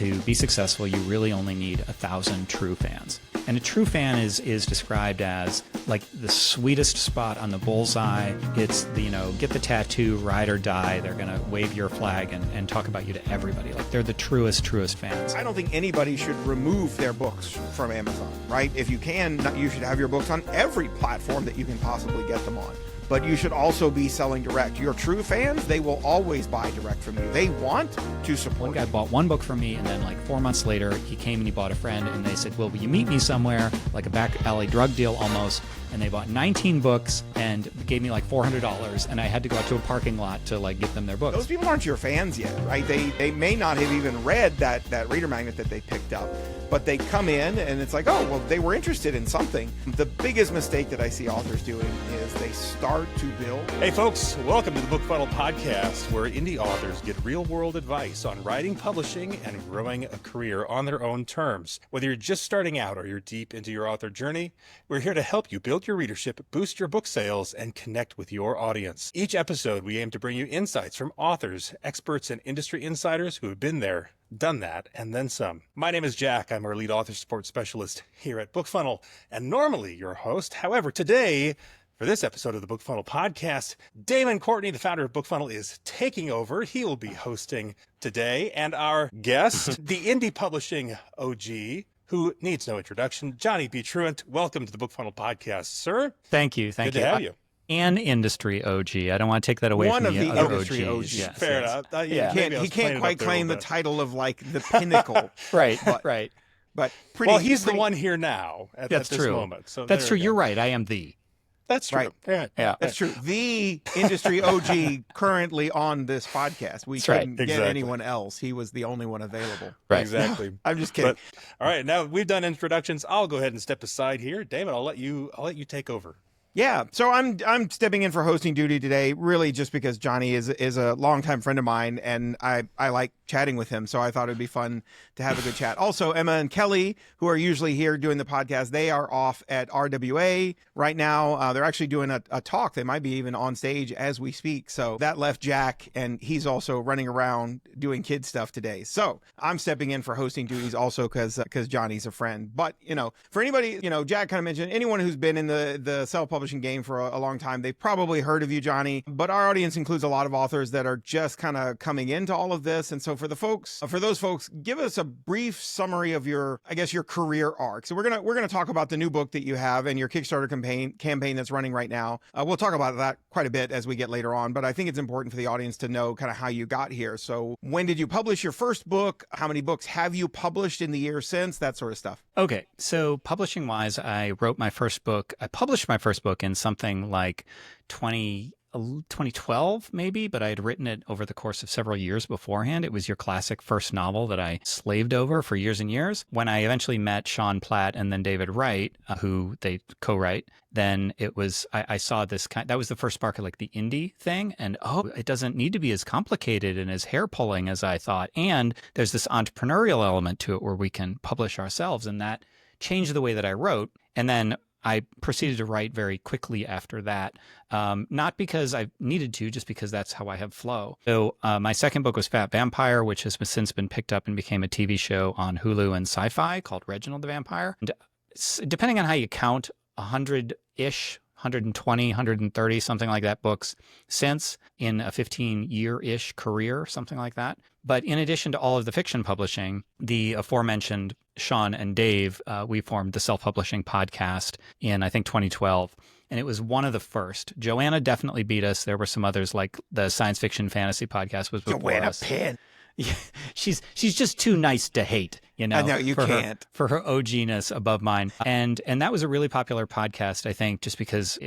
to be successful, you really only need 1,000 true fans. And a true fan is described as like the sweetest spot on the bullseye. It's the, get the tattoo, ride or die. They're going to wave your flag and talk about you to everybody. Like they're the truest fans. I don't think anybody should remove their books from Amazon, right? If you can, you should have your books on every platform that you can possibly get them on. But you should also be selling direct. Your true fans, they will always buy direct from you. They want to support One guy bought one book from me, and then like 4 months later, he came and he bought a friend, and they said, will you meet me somewhere, like a back alley drug deal almost, and they bought 19 books and gave me like $400, and I had to go out to a parking lot to like give them their books. Those people aren't your fans yet, right? They may not have even read that reader magnet that they picked up, but they come in and it's like, oh, well, they were interested in something. The biggest mistake that I see authors doing is they start to build. Hey folks, welcome to the BookFunnel podcast, where indie authors get real-world advice on writing, publishing, and growing a career on their own terms. Whether you're just starting out or you're deep into your author journey, we're here to help you build your readership, boost your book sales, and connect with your audience. Each episode, we aim to bring you insights from authors, experts, and industry insiders who have been there, done that, and then some. My name is Jack. I'm our lead author support specialist here at BookFunnel, and normally your host. However, today, for this episode of the BookFunnel podcast, Damon Courtney, the founder of BookFunnel, is taking over. He will be hosting today, and our guest, the indie publishing OG, who needs no introduction, Johnny B. Truant. Welcome to the BookFunnel podcast, sir. Thank you. Good to have you. An industry OG. I don't want to take that away One from of the other industry OGs. Yes, Fair yes. enough. He can't quite claim the title of like the pinnacle. Right, but, right. But pretty. Well, he's the one here now at That's this true. moment. So That's true. there we go. You're right. I am the. That's true. Right. Yeah. That's true. The industry OG currently on this podcast. We That's right. couldn't get Exactly. anyone else. He was the only one available. Right. Exactly. I'm just kidding. But, all right, now we've done introductions. I'll go ahead and step aside here. Damon, I'll let you take over. Yeah, so I'm stepping in for hosting duty today, really just because Johnny is a longtime friend of mine, and I like chatting with him, so I thought it'd be fun to have a good chat. Also, Emma and Kelly, who are usually here doing the podcast, they are off at RWA right now. They're actually doing a talk. They might be even on stage as we speak. So that left Jack, and he's also running around doing kid stuff today. So I'm stepping in for hosting duties also because Johnny's a friend. But, for anybody, Jack kind of mentioned anyone who's been in the self-publishing game for a long time, they've probably heard of you, Johnny. But our audience includes a lot of authors that are just kind of coming into all of this. And so for those folks, give us a brief summary of your career arc. So we're gonna talk about the new book that you have and your Kickstarter campaign that's running right now. We'll talk about that quite a bit as we get later on, but I think it's important for the audience to know kind of how you got here. So when did you publish your first book? How many books have you published in the year since? That sort of stuff. Okay. So publishing wise, I published my first book in something like 2012 maybe, but I had written it over the course of several years beforehand. It was your classic first novel that I slaved over for years and years. When I eventually met Sean Platt and then David Wright, who they co-write, then it was, I saw this that was the first spark of like the indie thing. And it doesn't need to be as complicated and as hair pulling as I thought. And there's this entrepreneurial element to it where we can publish ourselves. And that changed the way that I wrote. And then I proceeded to write very quickly after that, not because I needed to, just because that's how I have flow. So my second book was Fat Vampire, which has since been picked up and became a TV show on Hulu and Sci-Fi called Reginald the Vampire. And depending on how you count, 100-ish, 120, 130, something like that books since in a 15-year-ish career, something like that. But in addition to all of the fiction publishing, the aforementioned Sean and Dave, we formed the self-publishing podcast in, I think, 2012. And it was one of the first. Joanna definitely beat us. There were some others, like the science fiction fantasy podcast was before us. Penn. Yeah, she's just too nice to hate, I know, you can't. for her OG-ness above mine. And that was a really popular podcast, I think, just because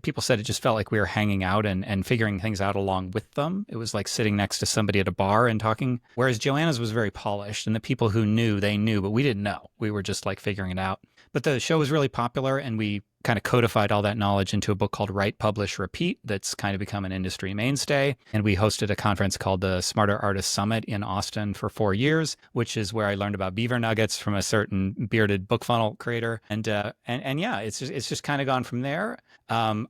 people said it just felt like we were hanging out and figuring things out along with them. It was like sitting next to somebody at a bar and talking, whereas Joanna's was very polished, and the people who knew, they knew, but we didn't know. We were just like figuring it out. But the show was really popular, and we kind of codified all that knowledge into a book called Write, Publish, Repeat that's kind of become an industry mainstay. And we hosted a conference called the Smarter Artist Summit in Austin for 4 years, which is where I learned about beaver nuggets from a certain bearded BookFunnel creator. And yeah, it's just kind of gone from there. I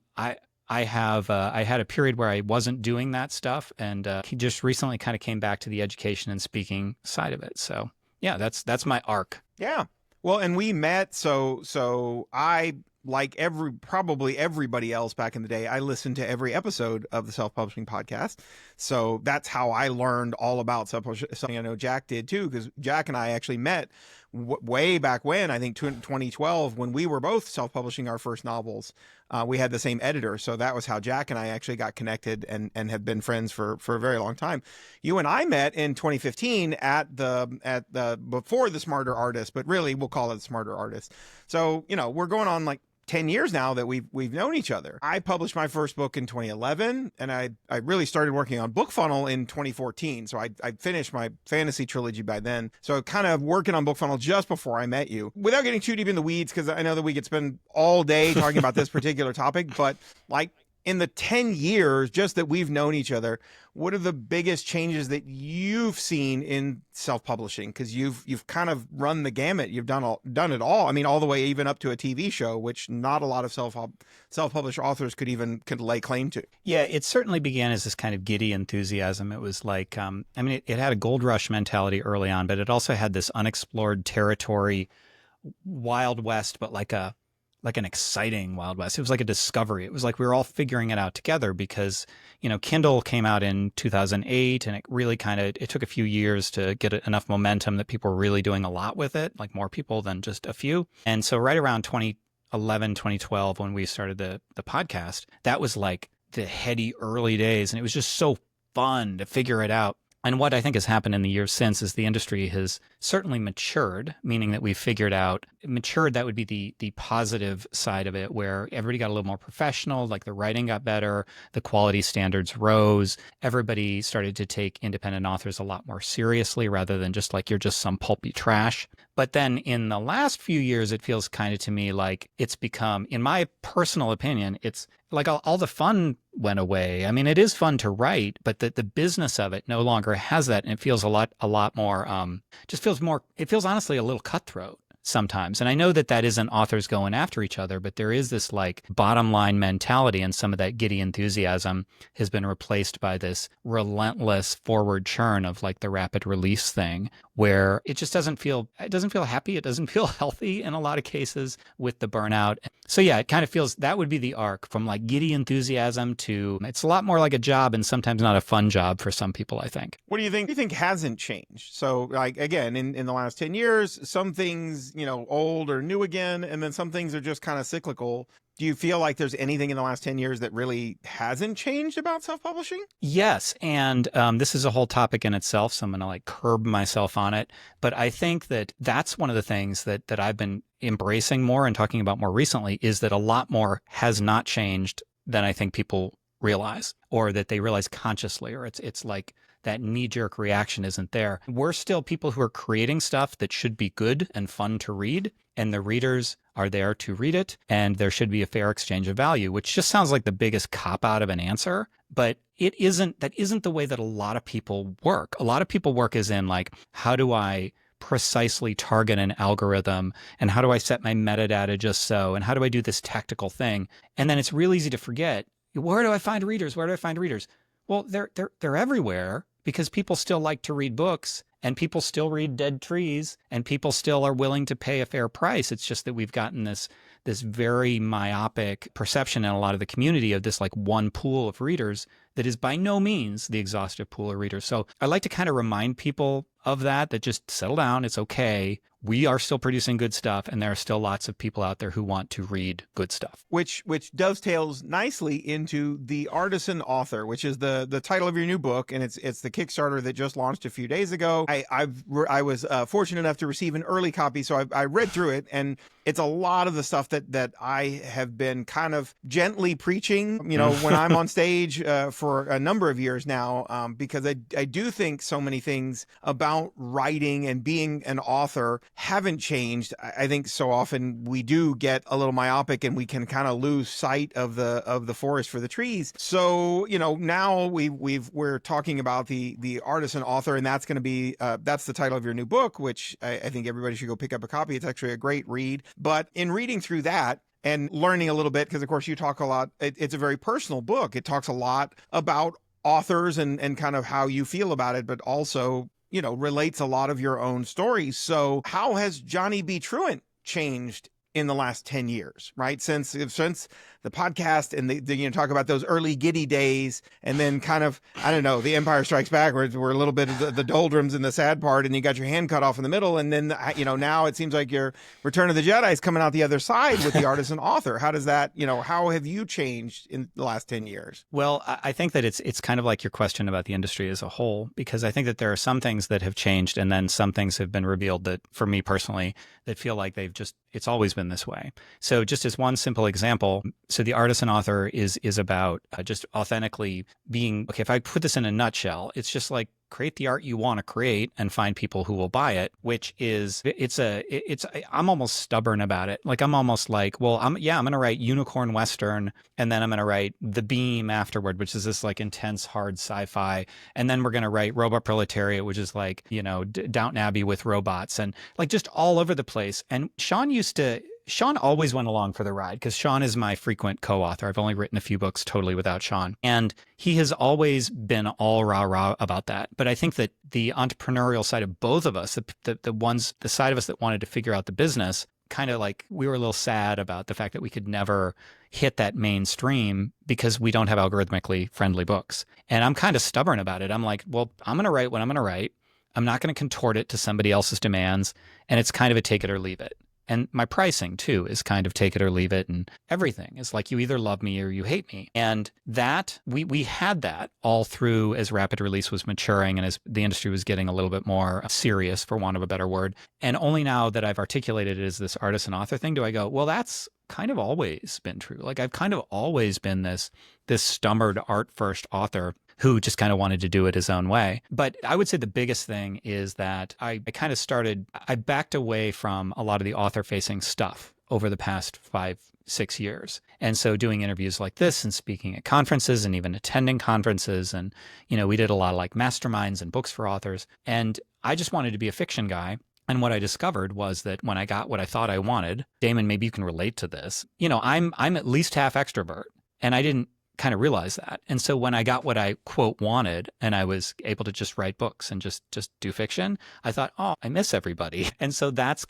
had a period where I wasn't doing that stuff, and he just recently kind of came back to the education and speaking side of it. So yeah, that's my arc. Yeah. Well, and we met, so I, like probably everybody else back in the day, I listened to every episode of the Self-Publishing Podcast. So that's how I learned all about self-publishing. Something I know Jack did too, because Jack and I actually met way back when, I think 2012, when we were both self-publishing our first novels. We had the same editor. So that was how Jack and I actually got connected and have been friends for a very long time. You and I met in 2015 at the before the Smarter Artist, but really we'll call it Smarter Artist. So, we're going on like 10 years now that we've known each other. I published my first book in 2011, and I really started working on BookFunnel in 2014. So I finished my fantasy trilogy by then. So kind of working on BookFunnel just before I met you. Without getting too deep in the weeds, because I know that we could spend all day talking about this particular topic, but like in the 10 years just that we've known each other, what are the biggest changes that you've seen in self-publishing? Because you've kind of run the gamut. You've done it all. I mean, all the way even up to a TV show, which not a lot of self-published authors could lay claim to. Yeah, it certainly began as this kind of giddy enthusiasm. It was like, it had a gold rush mentality early on, but it also had this unexplored territory, Wild West, but like an exciting Wild West. It was like a discovery. It was like we were all figuring it out together because, Kindle came out in 2008 and it really it took a few years to get enough momentum that people were really doing a lot with it, like more people than just a few. And so right around 2011, 2012, when we started the podcast, that was like the heady early days. And it was just so fun to figure it out. And what I think has happened in the years since is the industry has certainly matured, meaning that we've figured out matured. That would be the positive side of it, where everybody got a little more professional, like the writing got better, the quality standards rose. Everybody started to take independent authors a lot more seriously rather than just like you're just some pulpy trash. But then in the last few years, it feels kind of to me like it's become, in my personal opinion, it's like all the fun went away. I mean, it is fun to write, but the business of it no longer has that. And it feels a lot more, it feels honestly a little cutthroat sometimes. And I know that isn't authors going after each other, but there is this like bottom line mentality, and some of that giddy enthusiasm has been replaced by this relentless forward churn of like the rapid release thing, where it just doesn't feel happy. It doesn't feel healthy in a lot of cases with the burnout. So yeah, it kind of feels that would be the arc from like giddy enthusiasm to it's a lot more like a job and sometimes not a fun job for some people, I think. What do you think hasn't changed? So like, again, in the last 10 years, some things, old or new again, and then some things are just kind of cyclical. Do you feel like there's anything in the last 10 years that really hasn't changed about self-publishing? Yes. And this is a whole topic in itself, so I'm going to like curb myself on it. But I think that's one of the things that I've been embracing more and talking about more recently, is that a lot more has not changed than I think people realize, or that they realize consciously, or it's like that knee-jerk reaction isn't there. We're still people who are creating stuff that should be good and fun to read, and the readers are there to read it, and there should be a fair exchange of value, which just sounds like the biggest cop-out of an answer, but that isn't the way that a lot of people work. A lot of people work as in like, how do I precisely target an algorithm, and how do I set my metadata just so, and how do I do this tactical thing? And then it's real easy to forget, where do I find readers? Where do I find readers? Well, they're everywhere, because people still like to read books, and people still read dead trees, and people still are willing to pay a fair price. It's just that we've gotten this very myopic perception in a lot of the community of this like one pool of readers that is by no means the exhaustive pool of readers. So I like to kind of remind people of that just settle down. It's okay. We are still producing good stuff, and there are still lots of people out there who want to read good stuff. Which dovetails nicely into The Artisan Author, which is the title of your new book, and it's the Kickstarter that just launched a few days ago. I was fortunate enough to receive an early copy, so I read through it, and it's a lot of the stuff that I have been kind of gently preaching, when I'm on stage for a number of years now, because I do think so many things about writing and being an author haven't changed. I think so often we do get a little myopic, and we can kind of lose sight of the forest for the trees. So, now we're talking about the Artisan Author, and that's going to be that's the title of your new book, which I think everybody should go pick up a copy. It's actually a great read. But in reading through that and learning a little bit, because of course you talk a lot, it's a very personal book. It talks a lot about authors and kind of how you feel about it, but also relates a lot of your own stories. So how has Johnny B. Truant changed in the last 10 years, right? Since the podcast and the talk about those early giddy days, and then kind of, I don't know, The Empire Strikes Back, where we're a little bit of the doldrums and the sad part, and you got your hand cut off in the middle. And then, now it seems like your Return of the Jedi is coming out the other side with the Artisan Author. How does that, how have you changed in the last 10 years? Well, I think that it's kind of like your question about the industry as a whole, because I think that there are some things that have changed, and then some things have been revealed that, for me personally, that feel like it's always been this way. So just as one simple example, so the Artisan Author is about just authentically being, okay, if I put this in a nutshell, it's just like create the art you want to create and find people who will buy it, which is, I'm almost stubborn about it. Like, I'm almost like, well, I'm going to write Unicorn Western, and then I'm going to write The Beam afterward, which is this like intense, hard sci-fi. And then we're going to write Robot Proletariat, which is like, Downton Abbey with robots, and like just all over the place. And Sean always went along for the ride, because Sean is my frequent co-author. I've only written a few books totally without Sean. And he has always been all rah-rah about that. But I think that the entrepreneurial side of both of us, the side of us that wanted to figure out the business, kind of like, we were a little sad about the fact that we could never hit that mainstream because we don't have algorithmically friendly books. And I'm kind of stubborn about it. I'm like, well, I'm going to write what I'm going to write. I'm not going to contort it to somebody else's demands. And it's kind of a take it or leave it. And my pricing, too, is kind of take it or leave it. And everything is like, you either love me or you hate me. And that, we had that all through as rapid release was maturing and as the industry was getting a little bit more serious, for want of a better word. And only now that I've articulated it as this Artisan Author thing do I go, well, that's kind of always been true. Like, I've kind of always been this stummered art-first author who just kind of wanted to do it his own way. But I would say the biggest thing is that I backed away from a lot of the author-facing stuff over the past 5-6 years. And so doing interviews like this and speaking at conferences and even attending conferences, and, we did a lot of like masterminds and books for authors. And I just wanted to be a fiction guy. And what I discovered was that when I got what I thought I wanted, Damon, maybe you can relate to this. I'm at least half extrovert, and I didn't kind of realize that. And so when I got what I quote wanted, and I was able to just write books and just do fiction, I thought, oh, I miss everybody. And so that's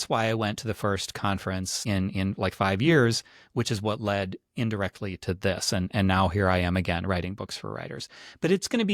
why I went to the first conference in like 5 years, which is what led indirectly to this. And now here I am again writing books for writers. But it's going to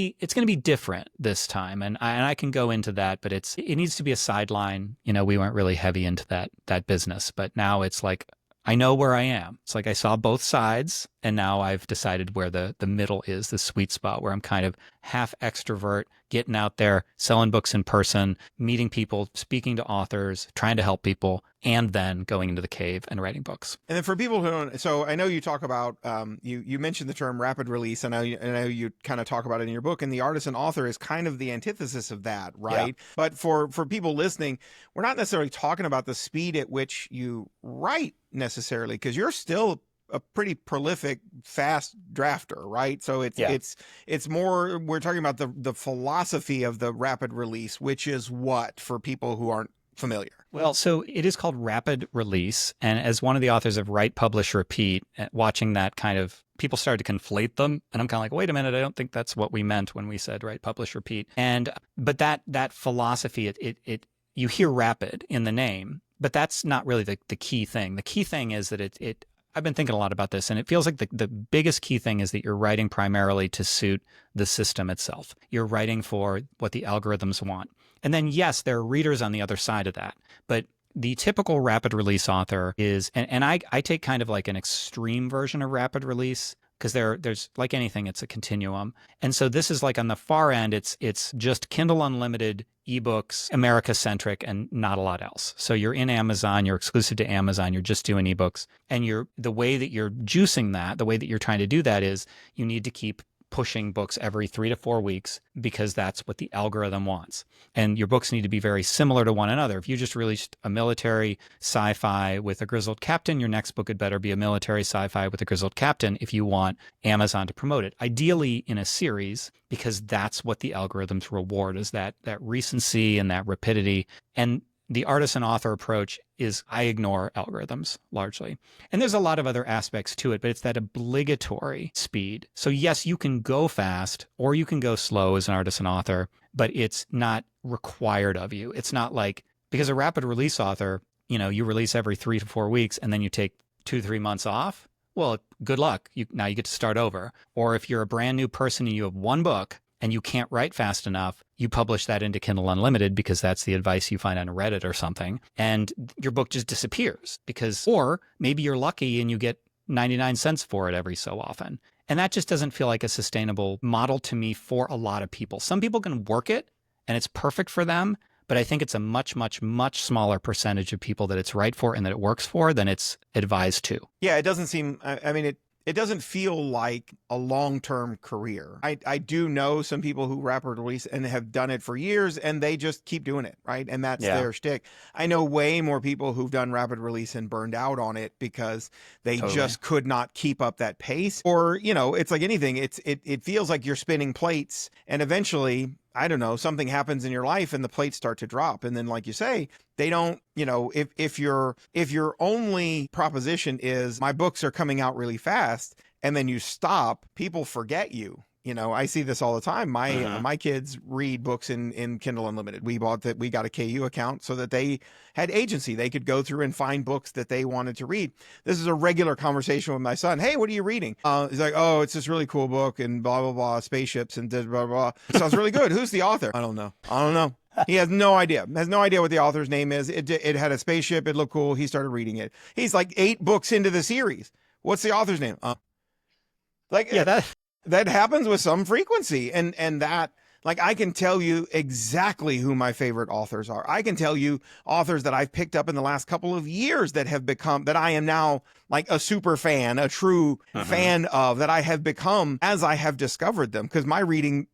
be different this time. And I can go into that, but it needs to be a sideline. We weren't really heavy into that business, but now it's like, I know where I am. It's like I saw both sides, and now I've decided where the middle is, the sweet spot, where I'm kind of half extrovert, getting out there, selling books in person, meeting people, speaking to authors, trying to help people, and then going into the cave and writing books. And then for people who don't, so I know you talk about, you mentioned the term rapid release. I know you kind of talk about it in your book, and the Artisan Author is kind of the antithesis of that, right? Yeah. But for people listening, we're not necessarily talking about the speed at which you write necessarily, because you're still a pretty prolific, fast drafter, right? So it's more, we're talking about the philosophy of the rapid release, which is what, for people who aren't familiar? Well, so it is called rapid release. And as one of the authors of Write, Publish, Repeat, watching that kind of, people started to conflate them. And I'm kind of like, wait a minute, I don't think that's what we meant when we said Write, Publish, Repeat. But that philosophy, you hear rapid in the name, but that's not really the key thing. The key thing is that I've been thinking a lot about this, and it feels like the biggest key thing is that you're writing primarily to suit the system itself. You're writing for what the algorithms want. And then, yes, there are readers on the other side of that. But the typical rapid release author is, and I take kind of like an extreme version of rapid release, because there's like anything, it's a continuum. And so this is like on the far end, it's just Kindle Unlimited, ebooks, America-centric, and not a lot else. So you're in Amazon, you're exclusive to Amazon, you're just doing ebooks. And the way that you're juicing that, the way that you're trying to do that is you need to keep pushing books every 3 to 4 weeks, because that's what the algorithm wants. And your books need to be very similar to one another. If you just released a military sci-fi with a grizzled captain, your next book had better be a military sci-fi with a grizzled captain if you want Amazon to promote it. Ideally in a series, because that's what the algorithms reward, is that recency and that rapidity. And the Artisan Author approach is I ignore algorithms largely. And there's a lot of other aspects to it, but it's that obligatory speed. So yes, you can go fast or you can go slow as an Artisan Author. but it's not required of you. It's not like, because a rapid release author, you release every 3 to 4 weeks and then you take 2-3 months off. Well, good luck. Now you get to start over. Or if you're a brand new person and you have one book and you can't write fast enough, you publish that into Kindle Unlimited because that's the advice you find on Reddit or something. And your book just disappears or maybe you're lucky and you get 99 cents for it every so often. And that just doesn't feel like a sustainable model to me for a lot of people. Some people can work it and it's perfect for them, but I think it's a much, much, much smaller percentage of people that it's right for and that it works for than it's advised to. Yeah, it doesn't seem, I mean, it doesn't feel like a long-term career. I do know some people who rapid release and have done it for years and they just keep doing it, right? And that's their shtick. I know way more people who've done rapid release and burned out on it because they just could not keep up that pace. Or, it's like anything. It feels like you're spinning plates and eventually, I don't know, something happens in your life and the plates start to drop. And then, like you say, they don't, if your only proposition is my books are coming out really fast and then you stop, people forget you. I see this all the time. My kids read books in Kindle Unlimited. We got a KU account so that they had agency. They could go through and find books that they wanted to read. This is a regular conversation with my son. Hey, what are you reading? He's like, oh, it's this really cool book and blah, blah, blah, spaceships and blah, blah, blah. It sounds really good. Who's the author? I don't know. He has no idea. Has no idea what the author's name is. It had a spaceship. It looked cool. He started reading it. He's like 8 books into the series. What's the author's name? That happens with some frequency. And that, like, I can tell you exactly who my favorite authors are. I can tell you authors that I've picked up in the last couple of years that I am now like a super fan, a true fan of, that I have become as I have discovered them. Because my reading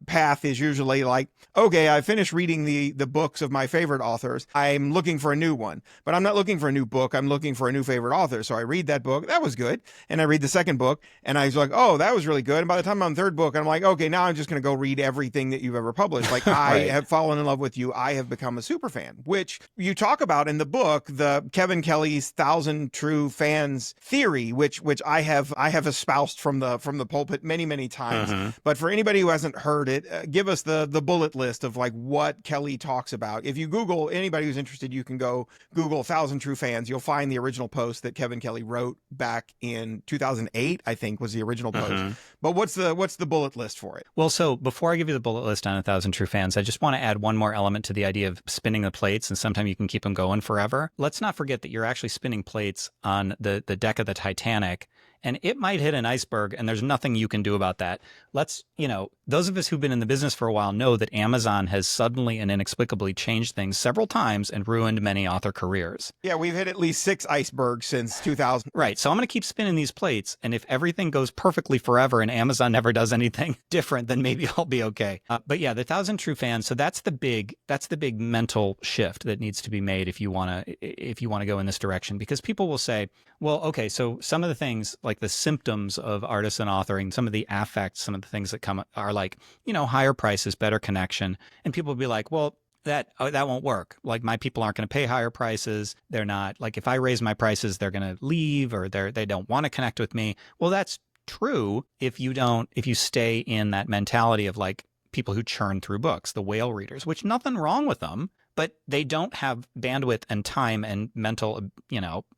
path is usually like, okay, I finished reading the books of my favorite authors. I'm looking for a new one, but I'm not looking for a new book. I'm looking for a new favorite author. So I read that book. That was good. And I read the second book and I was like, oh, that was really good. And by the time I'm on the third book, I'm like, okay, now I'm just going to go read everything that you've ever published. Like I have fallen in love with you. I have become a super fan, which you talk about in the book, the Kevin Kelly's 1,000 true fans theory, which I have espoused from the pulpit many times. But for anybody who hasn't heard it, give us the bullet list of like what Kelly talks about. If you Google, anybody who's interested, you can go Google 1,000 true fans. You'll find the original post that Kevin Kelly wrote back in 2008, I think was the original post. But what's the bullet list for it? Well, so before I give you the bullet list on 1,000 true fans, I just want to add one more element to the idea of spinning the plates, and sometimes you can keep them going forever. Let's not forget that you're actually spinning plates on the deck of the Titanic, and it might hit an iceberg, and there's nothing you can do about that. Those of us who've been in the business for a while know that Amazon has suddenly and inexplicably changed things several times and ruined many author careers. Yeah, we've hit at least 6 icebergs since 2000. Right. So I'm going to keep spinning these plates, and if everything goes perfectly forever and Amazon never does anything different, then maybe I'll be okay. But yeah, the 1,000 true fans. So that's the big mental shift that needs to be made if you want to go in this direction, because people will say, well, okay, so some of the things like the symptoms of artisan authoring, some of the affects, some of the things that come are like, higher prices, better connection. And people will be like, well, that won't work. Like my people aren't going to pay higher prices. They're not, like, if I raise my prices, they're going to leave, or they don't want to connect with me. Well, that's true if you stay in that mentality of like people who churn through books, the whale readers, which nothing wrong with them, but they don't have bandwidth and time and mental,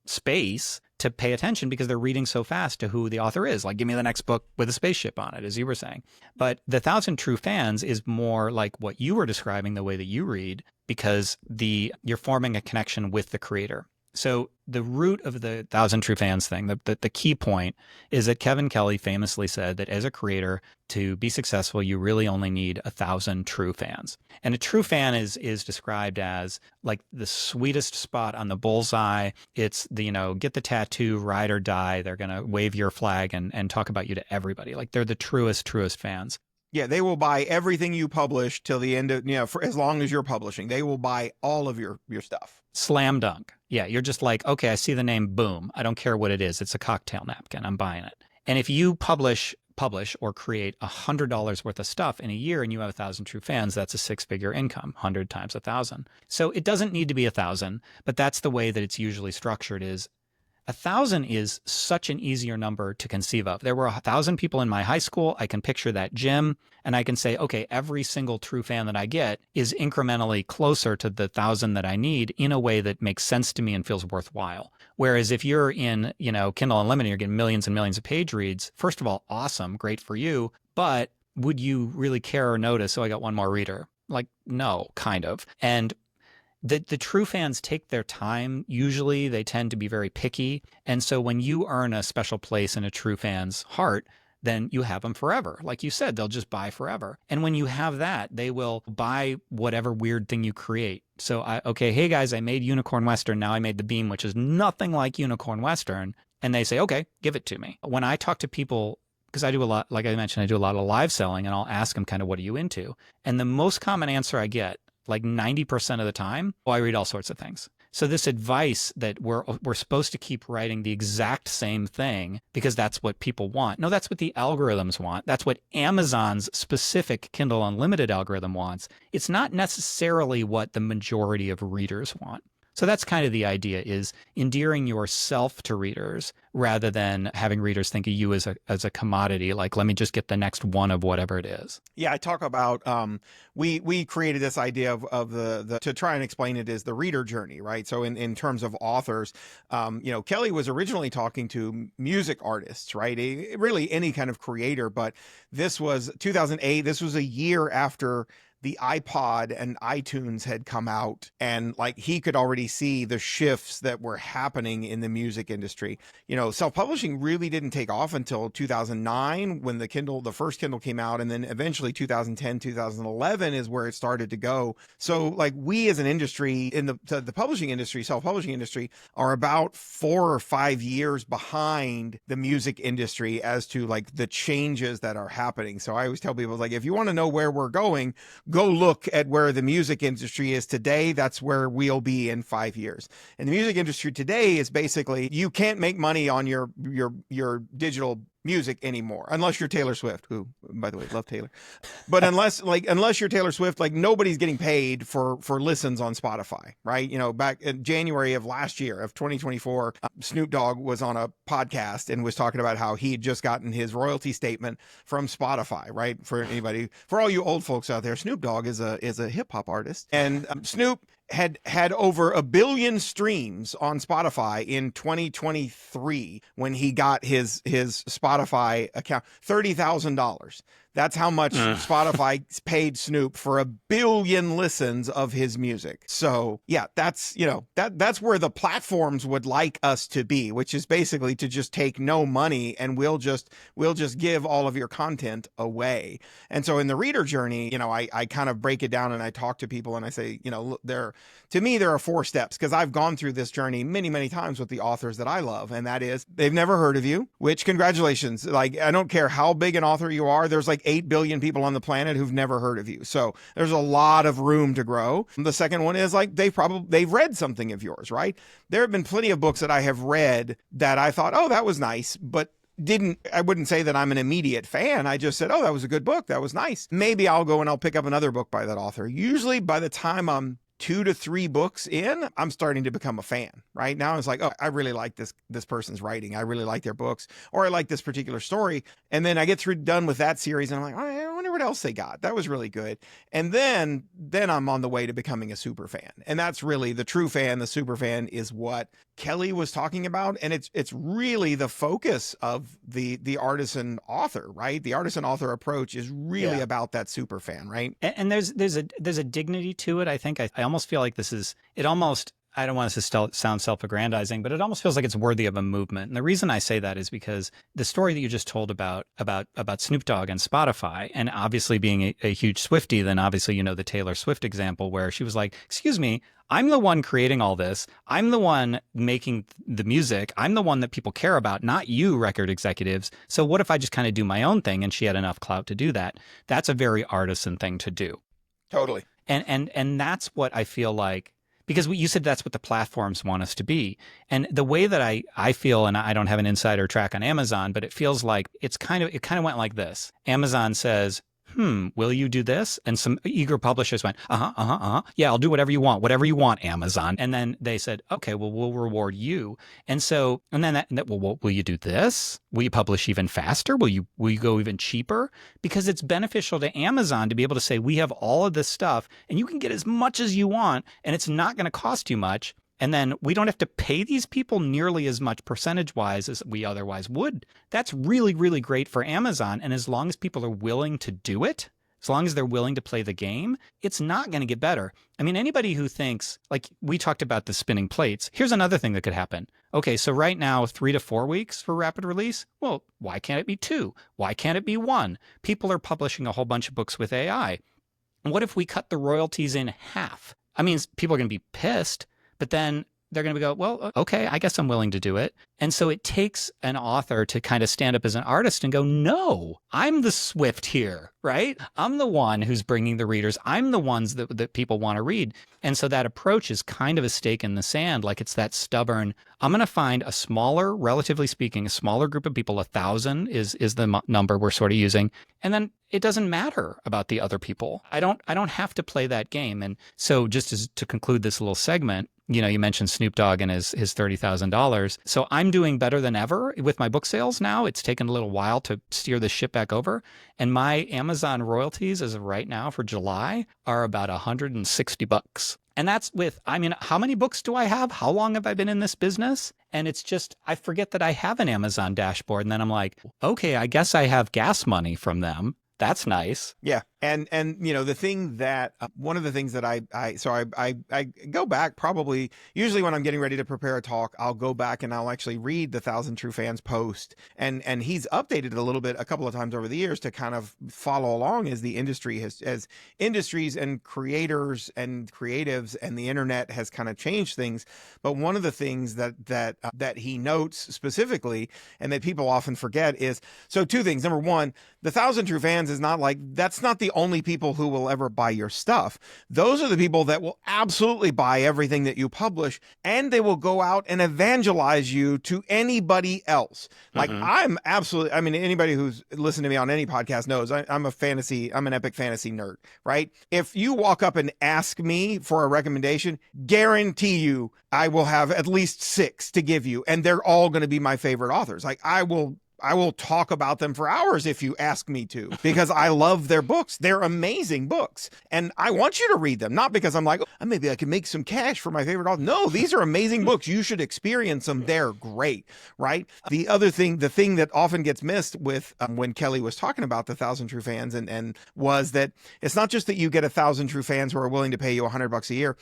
space to pay attention because they're reading so fast to who the author is. Like, give me the next book with a spaceship on it, as you were saying. But the 1,000 true fans is more like what you were describing, the way that you read, because you're forming a connection with the creator. So the root of the 1,000 true fans thing, the key point is that Kevin Kelly famously said that as a creator, to be successful, you really only need 1,000 true fans. And a true fan is described as like the sweetest spot on the bullseye. It's get the tattoo, ride or die. They're going to wave your flag and talk about you to everybody. Like they're the truest fans. Yeah, they will buy everything you publish till the end of, for as long as you're publishing. They will buy all of your stuff. Slam dunk. Yeah, you're just like, okay, I see the name, boom. I don't care what it is. It's a cocktail napkin. I'm buying it. And if you publish or create $100 worth of stuff in a year and you have 1,000 true fans, that's a 6-figure income, 100 times 1,000. So it doesn't need to be 1,000, but that's the way that it's usually structured is 1,000 is such an easier number to conceive of. There were 1,000 people in my high school. I can picture that gym, and I can say, okay, every single true fan that I get is incrementally closer to the 1,000 that I need in a way that makes sense to me and feels worthwhile. Whereas if you're in, Kindle Unlimited, you're getting millions and millions of page reads. First of all, awesome, great for you. But would you really care or notice, oh, I got one more reader? Like, no, kind of. And the true fans take their time. Usually they tend to be very picky. And so when you earn a special place in a true fan's heart, then you have them forever. Like you said, they'll just buy forever. And when you have that, they will buy whatever weird thing you create. So, hey guys, I made Unicorn Western. Now I made the Beam, which is nothing like Unicorn Western. And they say, okay, give it to me. When I talk to people, because I do a lot, like I mentioned, I do a lot of live selling, and I'll ask them kind of, what are you into? And the most common answer I get, like 90% of the time, I read all sorts of things. So this advice that we're supposed to keep writing the exact same thing because that's what people want. No, that's what the algorithms want. That's what Amazon's specific Kindle Unlimited algorithm wants. It's not necessarily what the majority of readers want. So that's kind of the idea, is endearing yourself to readers rather than having readers think of you as a commodity, like, let me just get the next one of whatever it is. Yeah, I talk about, we created this idea of the to try and explain it, is the reader journey, right? So in terms of authors, Kelly was originally talking to music artists, right? Really any kind of creator, but this was 2008. This was a year after the iPod and iTunes had come out, and like he could already see the shifts that were happening in the music industry. Self-publishing really didn't take off until 2009 when the first Kindle came out, and then eventually 2010, 2011 is where it started to go. So like we as an industry in the publishing industry, self-publishing industry, are about 4 or 5 years behind the music industry as to like the changes that are happening. So I always tell people, like, if you want to know where we're going, go look at where the music industry is today. That's where we'll be in 5 years. And the music industry today is basically, you can't make money on your digital music anymore, unless you're Taylor Swift, who, by the way, love Taylor. But unless you're Taylor Swift, like nobody's getting paid for listens on Spotify, right? Back in January of last year, of 2024, Snoop Dogg was on a podcast and was talking about how he had just gotten his royalty statement from Spotify, right? For all you old folks out there, Snoop Dogg is a hip hop artist, and Snoop had over 1 billion streams on Spotify in 2023 when he got his Spotify account. $30,000. That's how much Spotify paid Snoop for 1 billion listens of his music. So yeah, that's where the platforms would like us to be, which is basically to just take no money, and we'll just give all of your content away. And so in the reader journey, I kind of break it down, and I talk to people, and I say, to me, there are 4 steps, because I've gone through this journey many, many times with the authors that I love. And that is, they've never heard of you, which, congratulations. Like, I don't care how big an author you are. There's like 8 billion people on the planet who've never heard of you. So there's a lot of room to grow. The second one is like, they've read something of yours, right? There have been plenty of books that I have read that I thought, oh, that was nice, but I wouldn't say that I'm an immediate fan. I just said, oh, that was a good book. That was nice. Maybe I'll go and I'll pick up another book by that author. Usually by the time I'm 2 to 3 books in, I'm starting to become a fan. Right now, it's like, oh, I really like this person's writing. I really like their books, or I like this particular story. And then I get done with that series, and I'm like, oh, I wonder what else they got. That was really good. And then I'm on the way to becoming a super fan. And that's really the true fan. The super fan is what Kelly was talking about, and it's really the focus of the artisan author, right? The artisan author approach is really about that super fan, right? And there's a dignity to it. I think I almost feel like I don't want this to sound self-aggrandizing, but it almost feels like it's worthy of a movement. And the reason I say that is because the story that you just told about Snoop Dogg and Spotify, and obviously being a huge Swiftie, then obviously the Taylor Swift example, where she was like, excuse me, I'm the one creating all this. I'm the one making the music. I'm the one that people care about, not you, record executives. So what if I just kind of do my own thing? And she had enough clout to do that. That's a very artisan thing to do. Totally. And that's what I feel like, because you said that's what the platforms want us to be. And the way that I feel, and I don't have an insider track on Amazon, but it feels like it kind of went like this. Amazon says, will you do this? And some eager publishers went, yeah, I'll do whatever you want, Amazon. And then they said, okay, well, we'll reward you. And so, and then well, will you do this? Will you publish even faster? Will you go even cheaper? Because it's beneficial to Amazon to be able to say, we have all of this stuff and you can get as much as you want and it's not going to cost you much. And then we don't have to pay these people nearly as much percentage-wise as we otherwise would. That's really, really great for Amazon. And as long as people are willing to do it, as long as they're willing to play the game, it's not going to get better. I mean, anybody who thinks, like we talked about the spinning plates, here's another thing that could happen. Okay, so right now, 3 to 4 weeks for rapid release. Well, why can't it be 2? Why can't it be 1? People are publishing a whole bunch of books with AI. What if we cut the royalties in half? I mean, people are going to be pissed. But then they're going to go, well, okay, I guess I'm willing to do it. And so it takes an author to kind of stand up as an artist and go, no, I'm the Swift here, right? I'm the one who's bringing the readers. I'm the ones that people want to read. And so that approach is kind of a stake in the sand. Like it's that stubborn, I'm going to find a smaller, relatively speaking, a smaller group of people. 1,000 is the number we're sort of using. And then it doesn't matter about the other people. I don't have to play that game. And so just to conclude this little segment, you know, you mentioned Snoop Dogg and his $30,000. So I'm doing better than ever with my book sales now. It's taken a little while to steer the ship back over. And my Amazon royalties as of right now for July are about $160. And that's with, I mean, how many books do I have? How long have I been in this business? And it's just, I forget that I have an Amazon dashboard. And then I'm like, okay, I guess I have gas money from them. That's nice. Yeah. And you know, the thing that one of the things that I go back probably usually when I'm getting ready to prepare a talk, I'll go back and I'll actually read the 1,000 True Fans post. And he's updated it a little bit a couple of times over the years to kind of follow along as the industry as industries and creators and creatives and the internet has kind of changed things. But one of the things that he notes specifically and that people often forget is, so 2 things. Number 1, the 1,000 True Fans is not like, that's not the only people who will ever buy your stuff. Those are the people that will absolutely buy everything that you publish, and they will go out and evangelize you to anybody else. Like I'm absolutely, I mean, anybody who's listened to me on any podcast knows I'm an epic fantasy nerd, right? If you walk up and ask me for a recommendation, guarantee you I will have at least 6 to give you, and they're all going to be my favorite authors. Like I will talk about them for hours if you ask me to, because I love their books. They're amazing books. And I want you to read them, not because I'm like, oh, maybe I can make some cash for my favorite author. No, these are amazing books. You should experience them. They're great, right? The other thing, the thing that often gets missed with when Kelly was talking about the 1,000 True Fans and was that it's not just that you get 1,000 true fans who are willing to pay you $100 a year,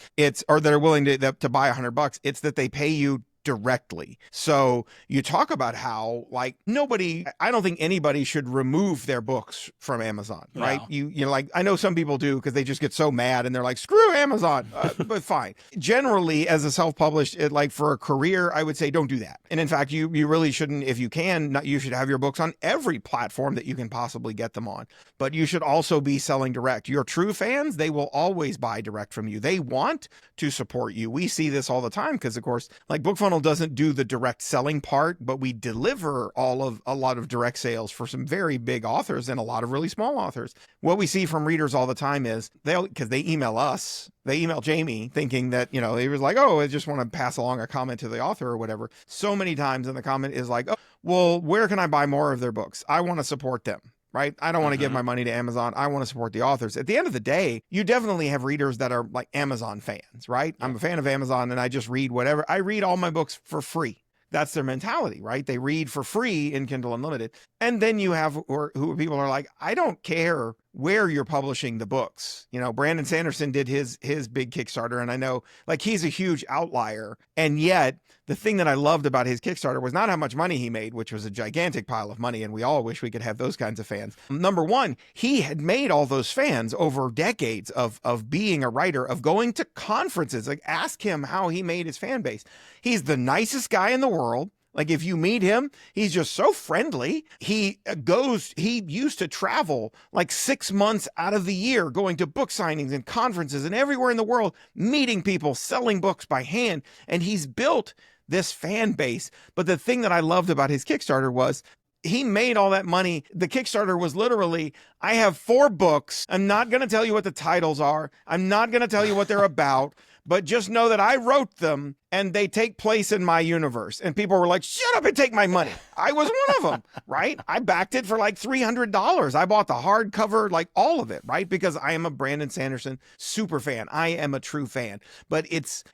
or that are willing to buy $100. It's that they pay you directly. So you talk about how like I don't think anybody should remove their books from Amazon, right? No. You know, like I know some people do because they just get so mad and they're like, screw Amazon, but fine. Generally, as a self-published, like for a career, I would say don't do that. And in fact, you really shouldn't. If you can, you should have your books on every platform that you can possibly get them on. But you should also be selling direct. Your true fans, they will always buy direct from you. They want to support you. We see this all the time because, of course, like BookFunnel doesn't do the direct selling part, but we deliver a lot of direct sales for some very big authors and a lot of really small authors. What we see from readers all the time is because they email us, they email Jamie thinking that, you know, he was like, oh, I just want to pass along a comment to the author or whatever. So many times in the comment is like, oh, well, where can I buy more of their books? I want to support them. Right? I don't want to give my money to Amazon. I want to support the authors. At the end of the day, you definitely have readers that are like Amazon fans, right? Yeah. I'm a fan of Amazon and I just read whatever. I read all my books for free. That's their mentality, right? They read for free in Kindle Unlimited. And then you have who people are like, I don't care where you're publishing the books. You know, Brandon Sanderson did his big Kickstarter, and I know like he's a huge outlier. And yet the thing that I loved about his Kickstarter was not how much money he made, which was a gigantic pile of money. And we all wish we could have those kinds of fans. Number 1, he had made all those fans over decades of being a writer, of going to conferences. Like ask him how he made his fan base. He's the nicest guy in the world. Like if you meet him, he's just so friendly. He used to travel like 6 months out of the year, going to book signings and conferences and everywhere in the world, meeting people, selling books by hand. And he's built this fan base. But the thing that I loved about his Kickstarter was he made all that money. The Kickstarter was literally, I have 4 books. I'm not going to tell you what the titles are. I'm not going to tell you what they're about, but just know that I wrote them and they take place in my universe. And people were like, shut up and take my money. I was one of them, right? I backed it for like $300. I bought the hardcover, like all of it, right? Because I am a Brandon Sanderson super fan. I am a true fan, but it's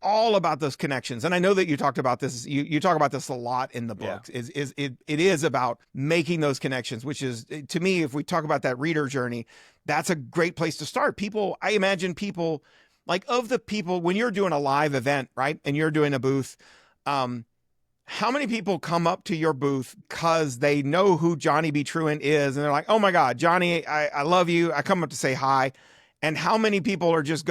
all about those connections. And I know that you talked about this. You talk about this a lot in the books. Yeah. It is about making those connections, which is, to me, if we talk about that reader journey, that's a great place to start. I imagine people, like, of the people, when you're doing a live event, right, and you're doing a booth, how many people come up to your booth because they know who Johnny B. Truant is, and they're like, oh my God, Johnny, I love you. I come up to say hi. And how many people are just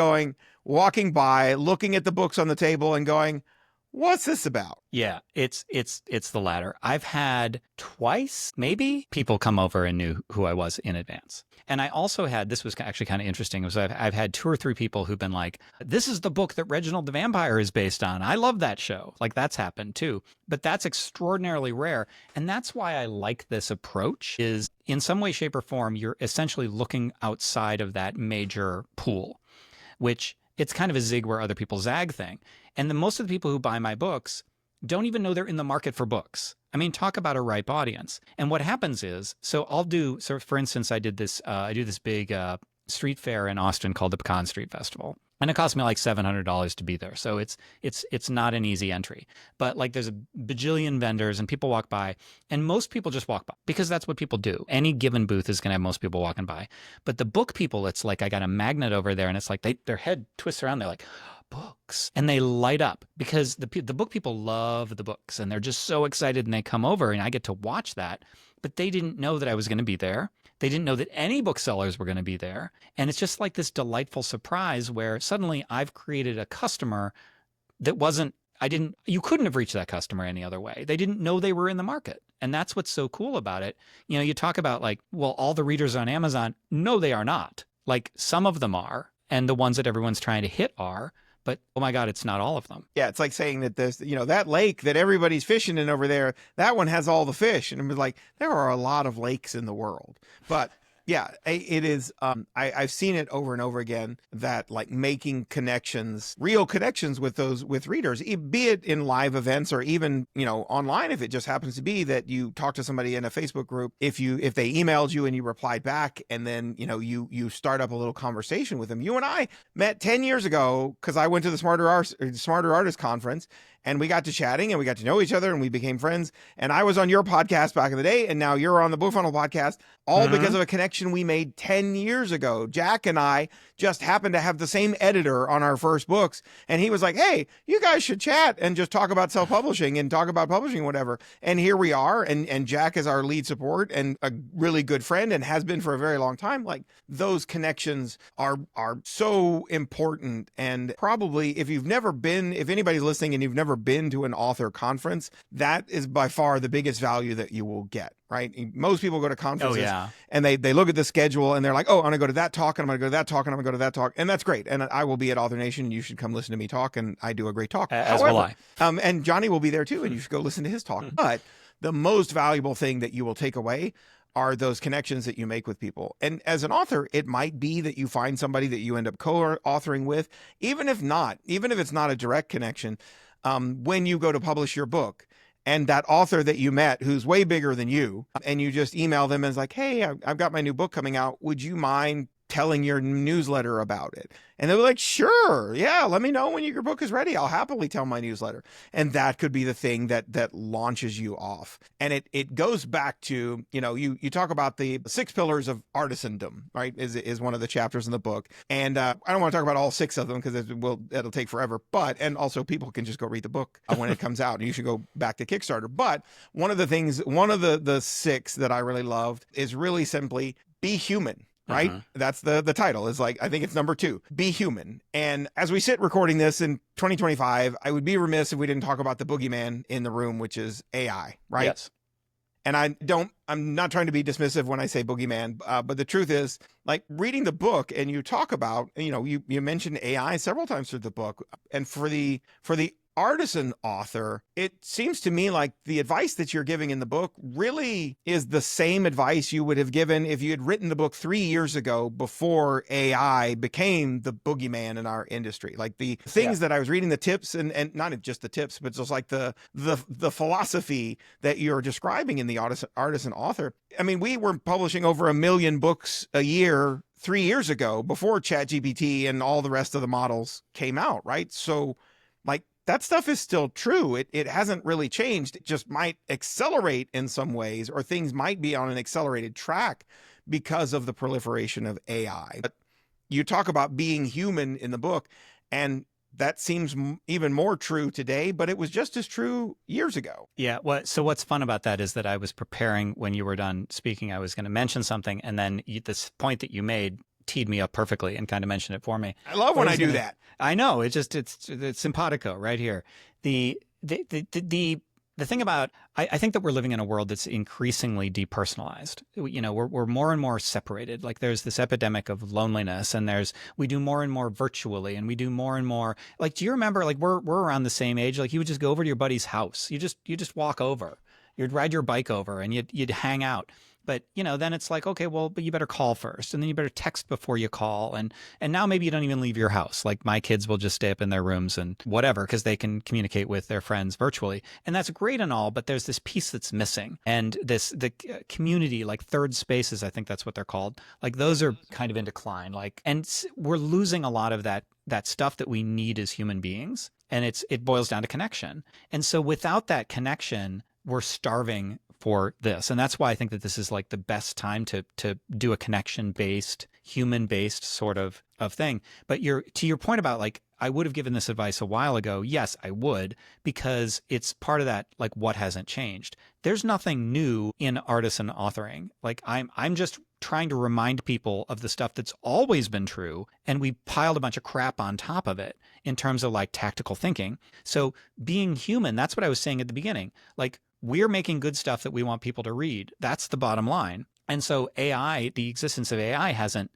walking by, looking at the books on the table and going, what's this about? Yeah, it's the latter. I've had twice, maybe, people come over and knew who I was in advance. And I also had, this was actually kind of interesting, was I've had 2 or 3 people who've been like, this is the book that Reginald the Vampire is based on. I love that show. Like, that's happened too. But that's extraordinarily rare. And that's why I like this approach, is in some way, shape, or form, you're essentially looking outside of that major pool, which it's kind of a zig where other people zag thing. And most of the people who buy my books don't even know they're in the market for books. I mean, talk about a ripe audience. And what happens is, so for instance, I do this big street fair in Austin called the Pecan Street Festival. And it cost me like $700 to be there. So it's not an easy entry. But like, there's a bajillion vendors and people walk by, and most people just walk by because that's what people do. Any given booth is going to have most people walking by. But the book people, it's like I got a magnet over there, and it's like their head twists around. They're like, books, and they light up because the book people love the books, and they're just so excited, and they come over, and I get to watch that. But they didn't know that I was going to be there. They didn't know that any booksellers were going to be there. And it's just like this delightful surprise where suddenly I've created a customer that you couldn't have reached that customer any other way. They didn't know they were in the market. And that's what's so cool about it. You know, you talk about like, well, all the readers on Amazon. No, they are not. Like, some of them are, and the ones that everyone's trying to hit are. But, oh my God, it's not all of them. Yeah, it's like saying that there's, that lake that everybody's fishing in over there, that one has all the fish. And it was like, there are a lot of lakes in the world. But yeah, it is. I've seen it over and over again, that like making connections, real connections with readers, be it in live events or even, online. If it just happens to be that you talk to somebody in a Facebook group, if they emailed you and you replied back, and then, you start up a little conversation with them. You and I met 10 years ago because I went to the Smarter Artist Conference, and we got to chatting and we got to know each other and we became friends. And I was on your podcast back in the day, and now you're on the BookFunnel podcast, all because of a connection we made 10 years ago. Jack and I just happened to have the same editor on our first books. And he was like, hey, you guys should chat and just talk about self-publishing and talk about publishing, whatever. And here we are. And Jack is our lead support and a really good friend, and has been for a very long time. Like, those connections are so important. And probably if anybody's listening and you've never been to an author conference, that is by far the biggest value that you will get, right? Most people go to conferences and they look at the schedule and they're like, oh, I'm going to go to that talk, and I'm going to go to that talk, and I'm going to go to that talk. And that's great. And I will be at Author Nation, and you should come listen to me talk. And I do a great talk. As will I. And Johnny will be there too, and you should go listen to his talk. But the most valuable thing that you will take away are those connections that you make with people. And as an author, it might be that you find somebody that you end up co-authoring with, even if it's not a direct connection. When you go to publish your book, and that author that you met who's way bigger than you, and you just email them and it's like, hey, I've got my new book coming out. Would you mind telling your newsletter about it? And they were like, sure. Yeah. Let me know when your book is ready. I'll happily tell my newsletter. And that could be the thing that launches you off. And it goes back to, you talk about the 6 pillars of artisandom, right? Is one of the chapters in the book. And I don't want to talk about all 6 of them because it'll take forever. And also people can just go read the book when it comes out, and you should go back to Kickstarter. But one of the 6 that I really loved is really simply be human. Right? That's the title. Is like, I think it's number 2, be human. And as we sit recording this in 2025, I would be remiss if we didn't talk about the boogeyman in the room, which is AI, right? Yes. And I'm not trying to be dismissive when I say boogeyman, but the truth is, like, reading the book, and you talk about, you mentioned AI several times through the book. And for the artisan author, it seems to me like the advice that you're giving in the book really is the same advice you would have given if you had written the book 3 years ago before AI became the boogeyman in our industry. Like the things that I was reading, the tips, and not just the tips, but just like the philosophy that you're describing in the artisan author. I mean, we were publishing over 1 million books a year 3 years ago before ChatGPT and all the rest of the models came out, right? So like that stuff is still true. It hasn't really changed. It just might accelerate in some ways, or things might be on an accelerated track because of the proliferation of AI. But you talk about being human in the book, and that seems even more true today, but it was just as true years ago. Yeah. So what's fun about that is that I was preparing when you were done speaking. I was going to mention something, and then this point that you made teed me up perfectly and kind of mentioned it for me. I love when I do that. I know. It's simpatico right here. The thing about, I think that we're living in a world that's increasingly depersonalized. We're more and more separated. Like there's this epidemic of loneliness, and we do more and more virtually, and we do more and more. Like, do you remember? Like we're around the same age. Like you would just go over to your buddy's house. You just walk over. You'd ride your bike over, and you'd hang out. But, then it's like, okay, well, but you better call first, and then you better text before you call. And now maybe you don't even leave your house. Like my kids will just stay up in their rooms and whatever, because they can communicate with their friends virtually. And that's great and all, but there's this piece that's missing. And the community, like third spaces, I think that's what they're called. Like those are kind of in decline. And we're losing a lot of that stuff that we need as human beings. And it boils down to connection. And so without that connection, we're starving for this. And that's why I think that this is like the best time to do a connection-based, human-based sort of thing. But to your point about like, I would have given this advice a while ago. Yes, I would, because it's part of that, like what hasn't changed. There's nothing new in artisan authoring. Like I'm just trying to remind people of the stuff that's always been true. And we piled a bunch of crap on top of it in terms of like tactical thinking. So being human, that's what I was saying at the beginning. Like, we're making good stuff that we want people to read. That's the bottom line. And so AI, the existence of AI hasn't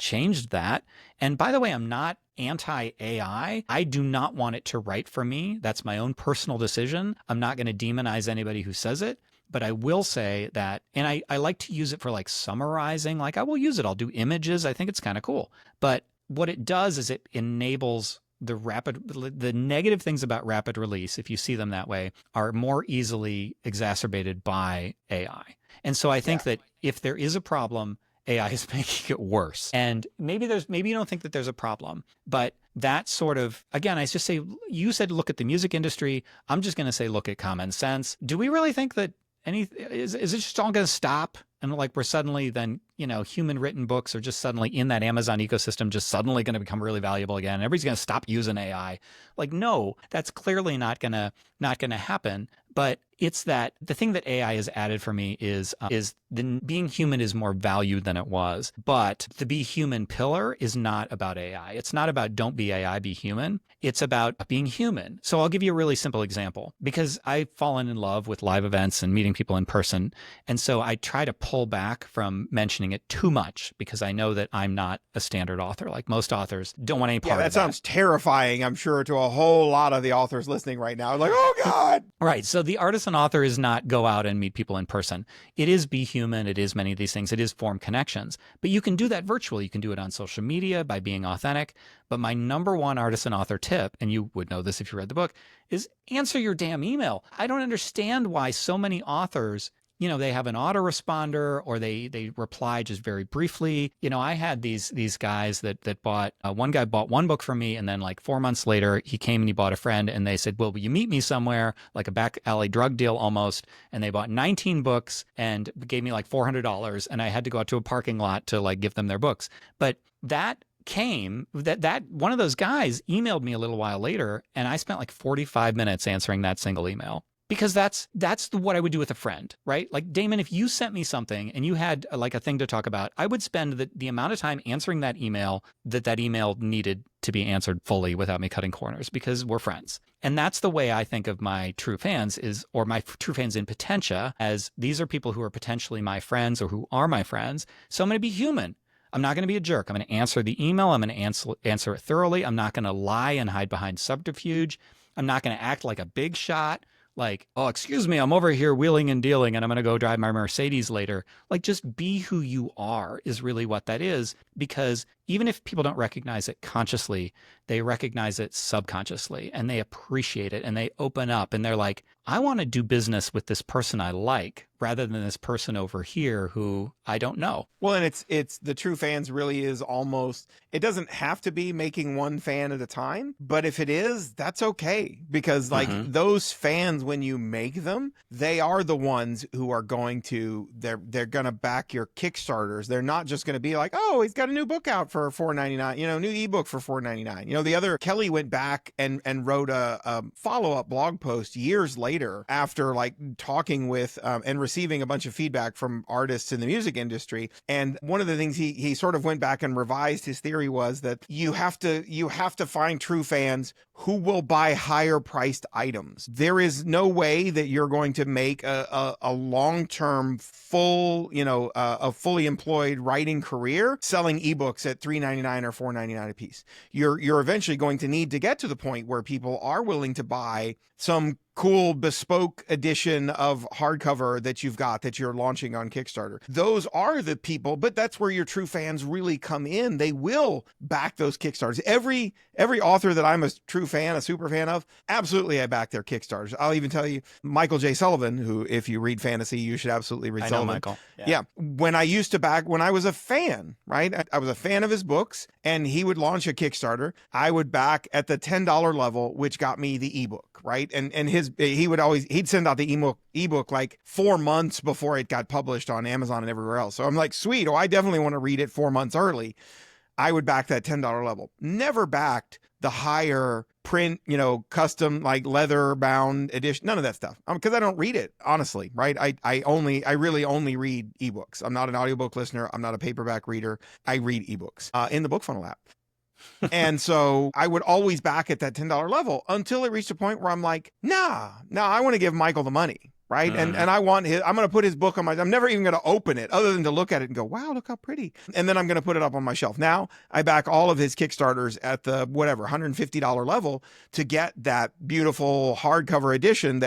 changed that. And by the way, I'm not anti-AI. I do not want it to write for me. That's my own personal decision. I'm not going to demonize anybody who says it. But I will say that, and I like to use it for like summarizing. Like I will use it. I'll do images. I think it's kind of cool. But what it does is it enables the negative things about rapid release, if you see them that way, are more easily exacerbated by AI. And so I think that if there is a problem, AI is making it worse. And maybe you don't think that there's a problem, but that sort of, again, I just say, you said, look at the music industry. I'm just going to say, look at common sense. Do we really think that is it just all going to stop? And like we're suddenly then, human written books are just suddenly in that Amazon ecosystem, just suddenly going to become really valuable again. Everybody's going to stop using AI. Like, no, that's clearly not going to happen. But it's that the thing that AI has added for me is being human is more valued than it was. But the be human pillar is not about AI. It's not about don't be AI, be human. It's about being human. So I'll give you a really simple example, because I've fallen in love with live events and meeting people in person. And so I try to pull back from mentioning it too much, because I know that I'm not a standard author. Like most authors don't want any part of that. That sounds terrifying, I'm sure, to a whole lot of the authors listening right now. Like, oh God. Right. So the artisan author is not go out and meet people in person. It is be human. It is many of these things. It is form connections. But you can do that virtually. You can do it on social media by being authentic. But my number one artisan author tip, and you would know this if you read the book, is answer your damn email. I don't understand why so many authors, they have an autoresponder, or they reply just very briefly. I had these guys that bought, one guy bought one book from me, and then like 4 months later, he came and he bought a friend, and they said, well, will you meet me somewhere, like a back alley drug deal almost? And they bought 19 books and gave me like $400, and I had to go out to a parking lot to like give them their books. But that one of those guys emailed me a little while later, and I spent like 45 minutes answering that single email. Because that's what I would do with a friend, right? Like, Damon, if you sent me something and you had like a thing to talk about, I would spend the amount of time answering that email that email needed to be answered fully without me cutting corners, because we're friends. And that's the way I think of my true fans or my true fans in potentia, as these are people who are potentially my friends or who are my friends. So I'm going to be human. I'm not going to be a jerk. I'm going to answer the email. I'm going to answer it thoroughly. I'm not going to lie and hide behind subterfuge. I'm not going to act like a big shot. Like, oh, excuse me, I'm over here wheeling and dealing and I'm going to go drive my Mercedes later. Like, just be who you are is really what that is. Because even if people don't recognize it consciously, they recognize it subconsciously and they appreciate it and they open up and they're like, I want to do business with this person I like rather than this person over here who I don't know. Well, and it's the true fans really is almost, it doesn't have to be making one fan at a time, but if it is, that's okay. Because like those fans, when you make them, they are the ones who are going to, they're going to back your Kickstarters. They're not just going to be like, oh, he's got a new book out for $4.99, new ebook for $4.99. The other, Kelly went back and wrote a follow-up blog post years later after like talking with and receiving a bunch of feedback from artists in the music industry. And one of the things he sort of went back and revised his theory was that you have to find true fans who will buy higher priced items. There is no way that you're going to make a long-term full, a fully employed writing career selling ebooks at $3.99 or $4.99 a piece. You're eventually going to need to get to the point where people are willing to buy some cool bespoke edition of hardcover that you're launching on Kickstarter. Those are the people, but that's where your true fans really come in. They will back those Kickstarters. Every author that I'm a true fan, a super fan of, absolutely I back their Kickstarters. I'll even tell you, Michael J. Sullivan, who if you read fantasy, you should absolutely read Sullivan. Michael. Yeah. When I used to back, when I was a fan, right? I was a fan of his books and he would launch a Kickstarter. I would back at the $10 level, which got me the ebook, right? And he'd send out the ebook like 4 months before it got published on Amazon and everywhere else. So I'm like, sweet. Oh, I definitely want to read it 4 months early. I would back that $10 level. Never backed the higher print, custom, like leather bound edition, none of that stuff. Because I don't read it, honestly, right? I really only read ebooks. I'm not an audiobook listener. I'm not a paperback reader. I read ebooks in the BookFunnel app. And so I would always back at that $10 level until it reached a point where I'm like, nah, I want to give Michael the money. Right. And I'm going to put his book on I'm never even going to open it other than to look at it and go, wow, look how pretty. And then I'm going to put it up on my shelf. Now I back all of his Kickstarters at the $150 level to get that beautiful hardcover edition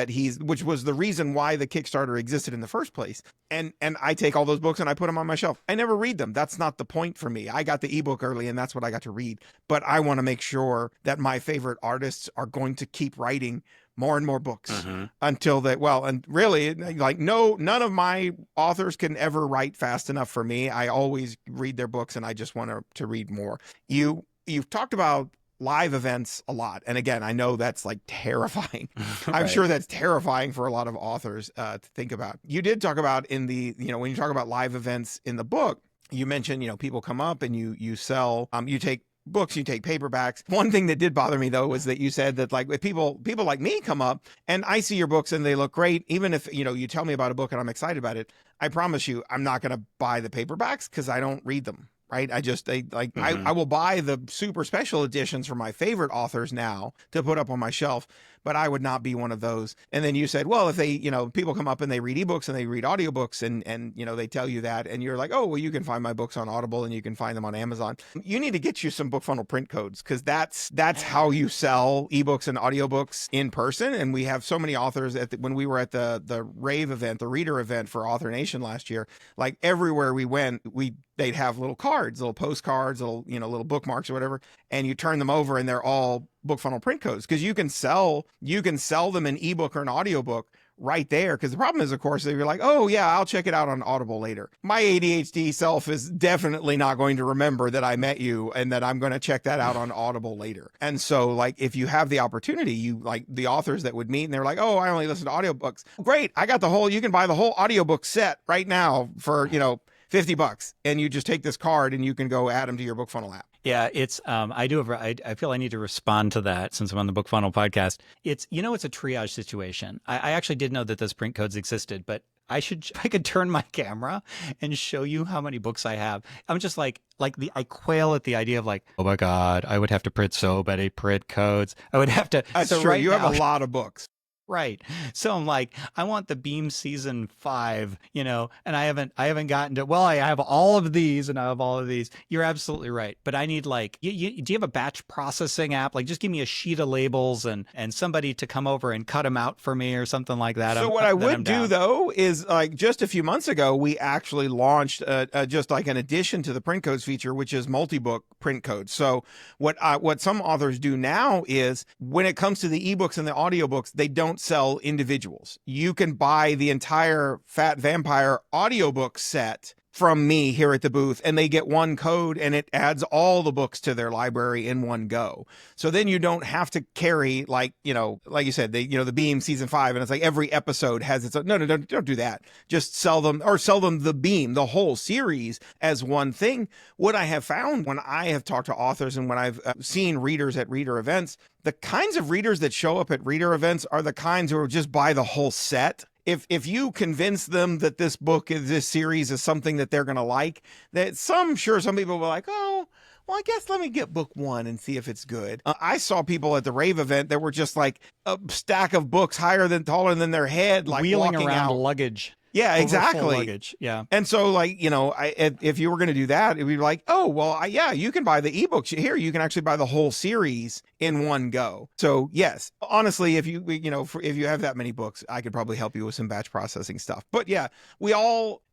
which was the reason why the Kickstarter existed in the first place. And I take all those books and I put them on my shelf. I never read them. That's not the point for me. I got the ebook early and that's what I got to read. But I want to make sure that my favorite artists are going to keep writing more and more books until that. Well, and really, like, none of my authors can ever write fast enough for me. I always read their books and I just want to read more. You've talked about live events a lot. And again, I know that's like terrifying. I'm sure that's terrifying for a lot of authors to think about. You did talk about when you talk about live events in the book, you mentioned, people come up and you sell, you take books, you take paperbacks. One thing that did bother me though was that you said that like if people like me come up and I see your books and they look great, even if you tell me about a book and I'm excited about it, I promise you I'm not going to buy the paperbacks because I don't read them. Right. I will buy the super special editions for my favorite authors now to put up on my shelf, but I would not be one of those. And then you said, well, if they, people come up and they read ebooks and they read audiobooks and they tell you that, and you're like, oh, well, you can find my books on Audible and you can find them on Amazon. You need to get you some BookFunnel print codes because that's how you sell ebooks and audiobooks in person. And we have so many authors when we were at the rave event, the reader event for Author Nation last year, like everywhere we went, they'd have little cards, little postcards, little bookmarks or whatever, and you turn them over and they're all BookFunnel print codes because you can sell them an ebook or an audiobook right there. Because the problem is, of course, that you're like, oh yeah, I'll check it out on Audible later. My ADHD self is definitely not going to remember that I met you and that I'm going to check that out on Audible later. And so like, if you have the opportunity, you like the authors that would meet and they're like, oh, I only listen to audiobooks. Great. I got you can buy the whole audiobook set right now for, $50, and you just take this card and you can go add them to your BookFunnel app. Yeah, it's I feel I need to respond to that since I'm on the BookFunnel podcast. It's it's a triage situation. I actually did know that those print codes existed, but I could turn my camera and show you how many books I have. I'm just I quail at the idea of like, oh my God, I would have to print so many print codes. I would have to. That's true. You have a lot of books. Right. So I'm like, I want the Beam season 5, and I haven't gotten to, well, I have all of these and I have all of these. You're absolutely right. But I need like, do you have a batch processing app? Like just give me a sheet of labels and somebody to come over and cut them out for me or something like that. So what I would do though is like just a few months ago, we actually launched just like an addition to the print codes feature, which is multi-book print codes. So what some authors do now is when it comes to the ebooks and the audiobooks, they don't sell individuals. You can buy the entire Fat Vampire audiobook set from me here at the booth, and they get one code and it adds all the books to their library in one go. So then you don't have to carry like you said, the Beam season 5, and it's like every episode has its own. No, don't do that. Just sell them the Beam, the whole series as one thing. What I have found when I have talked to authors and when I've seen readers at reader events, the kinds of readers that show up at reader events are the kinds who just buy the whole set. If you convince them that this series is something that they're going to like, that some people will like, oh, well, I guess let me get book 1 and see if it's good. I saw people at the rave event that were just like a stack of books taller than their head, like wheeling walking around out. Luggage. Yeah, exactly. Luggage. Yeah. And so like, if you were going to do that, it'd be like, oh, well, you can buy the ebooks here. You can actually buy the whole series in one go. So yes, honestly, if if you have that many books, I could probably help you with some batch processing stuff. But yeah,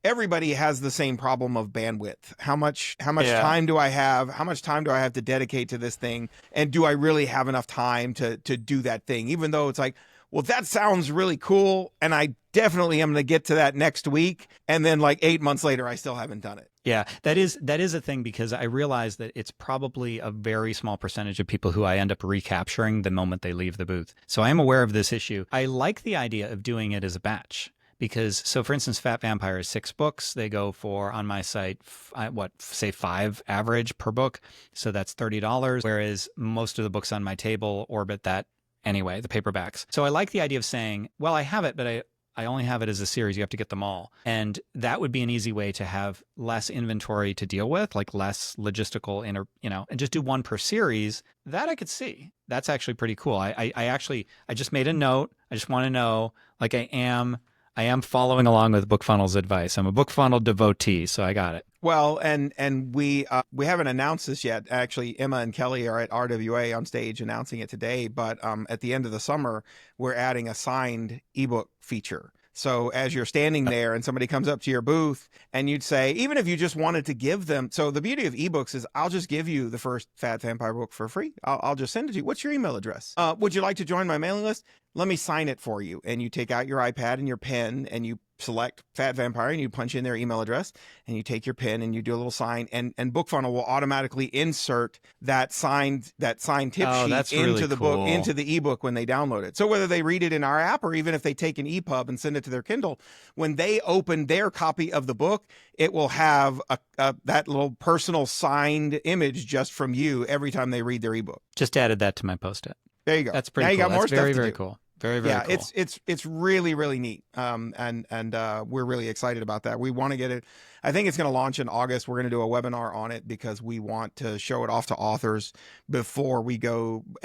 everybody has the same problem of bandwidth. How much time do I have? How much time do I have to dedicate to this thing? And do I really have enough time to do that thing? Even though it's like, well, that sounds really cool, and I definitely am going to get to that next week. And then like 8 months later, I still haven't done it. Yeah, that is a thing, because I realize that it's probably a very small percentage of people who I end up recapturing the moment they leave the booth. So I am aware of this issue. I like the idea of doing it as a batch. Because, so for instance, Fat Vampire is 6 books. They go for, on my site, say 5 average per book. So that's $30. Whereas most of the books on my table orbit that anyway, the paperbacks. So I like the idea of saying, well, I have it, but I only have it as a series. You have to get them all. And that would be an easy way to have less inventory to deal with, like less logistical, and just do one per series. That I could see. That's actually pretty cool. I just made a note. I just want to know, like I am following along with BookFunnel's advice. I'm a BookFunnel devotee, so I got it. Well, and we haven't announced this yet. Actually, Emma and Kelly are at RWA on stage announcing it today. But at the end of the summer, we're adding a signed ebook feature. So as you're standing there and somebody comes up to your booth and you'd say, even if you just wanted to give them, so the beauty of ebooks is I'll just give you the first Fat Vampire book for free. I'll just send it to you. What's your email address? Would you like to join my mailing list? Let me sign it for you. And you take out your iPad and your pen and you select Fat Vampire and you punch in their email address and you take your pen and you do a little sign, and BookFunnel will automatically insert that signed tip sheet into the book, into the ebook when they download it. So whether they read it in our app or even if they take an EPUB and send it to their Kindle, when they open their copy of the book, it will have that little personal signed image just from you every time they read their ebook. Just added that to my Post-it. There you go. That's pretty cool. You got more stuff very, to very do. cool. Very, very cool. It's really, really neat. And we're really excited about that. We want to get it. I think it's going to launch in August. We're going to do a webinar on it because we want to show it off to authors before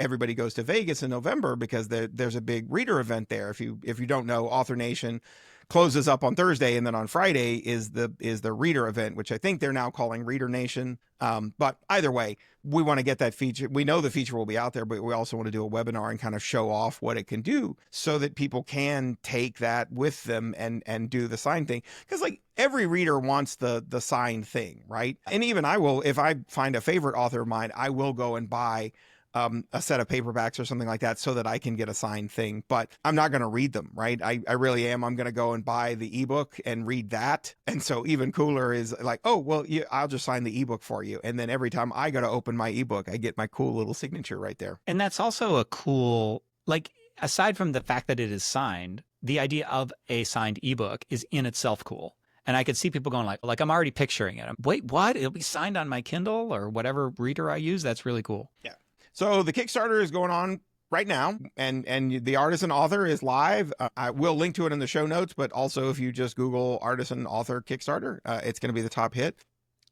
everybody goes to Vegas in November, because there's a big reader event there. If you don't know, Author Nation closes up on Thursday, and then on Friday is the reader event, which I think they're now calling Reader Nation. But either way, we want to get that feature. We know the feature will be out there, but we also want to do a webinar and kind of show off what it can do so that people can take that with them and do the sign thing. Because like every reader wants the signed thing, right? And even I will, if I find a favorite author of mine, I will go and buy a set of paperbacks or something like that so that I can get a signed thing, but I'm not going to read them, right? I really am. I'm going to go and buy the ebook and read that. And so even cooler is like, oh, well, I'll just sign the ebook for you. And then every time I go to open my ebook, I get my cool little signature right there. And that's also a cool, like, aside from the fact that it is signed, the idea of a signed ebook is in itself cool. And I could see people going like I'm already picturing it. Wait, what? It'll be signed on my Kindle or whatever reader I use? That's really cool. Yeah. So the Kickstarter is going on right now, and the Artisan Author is live. I will link to it in the show notes, but also if you just Google Artisan Author Kickstarter, it's going to be the top hit.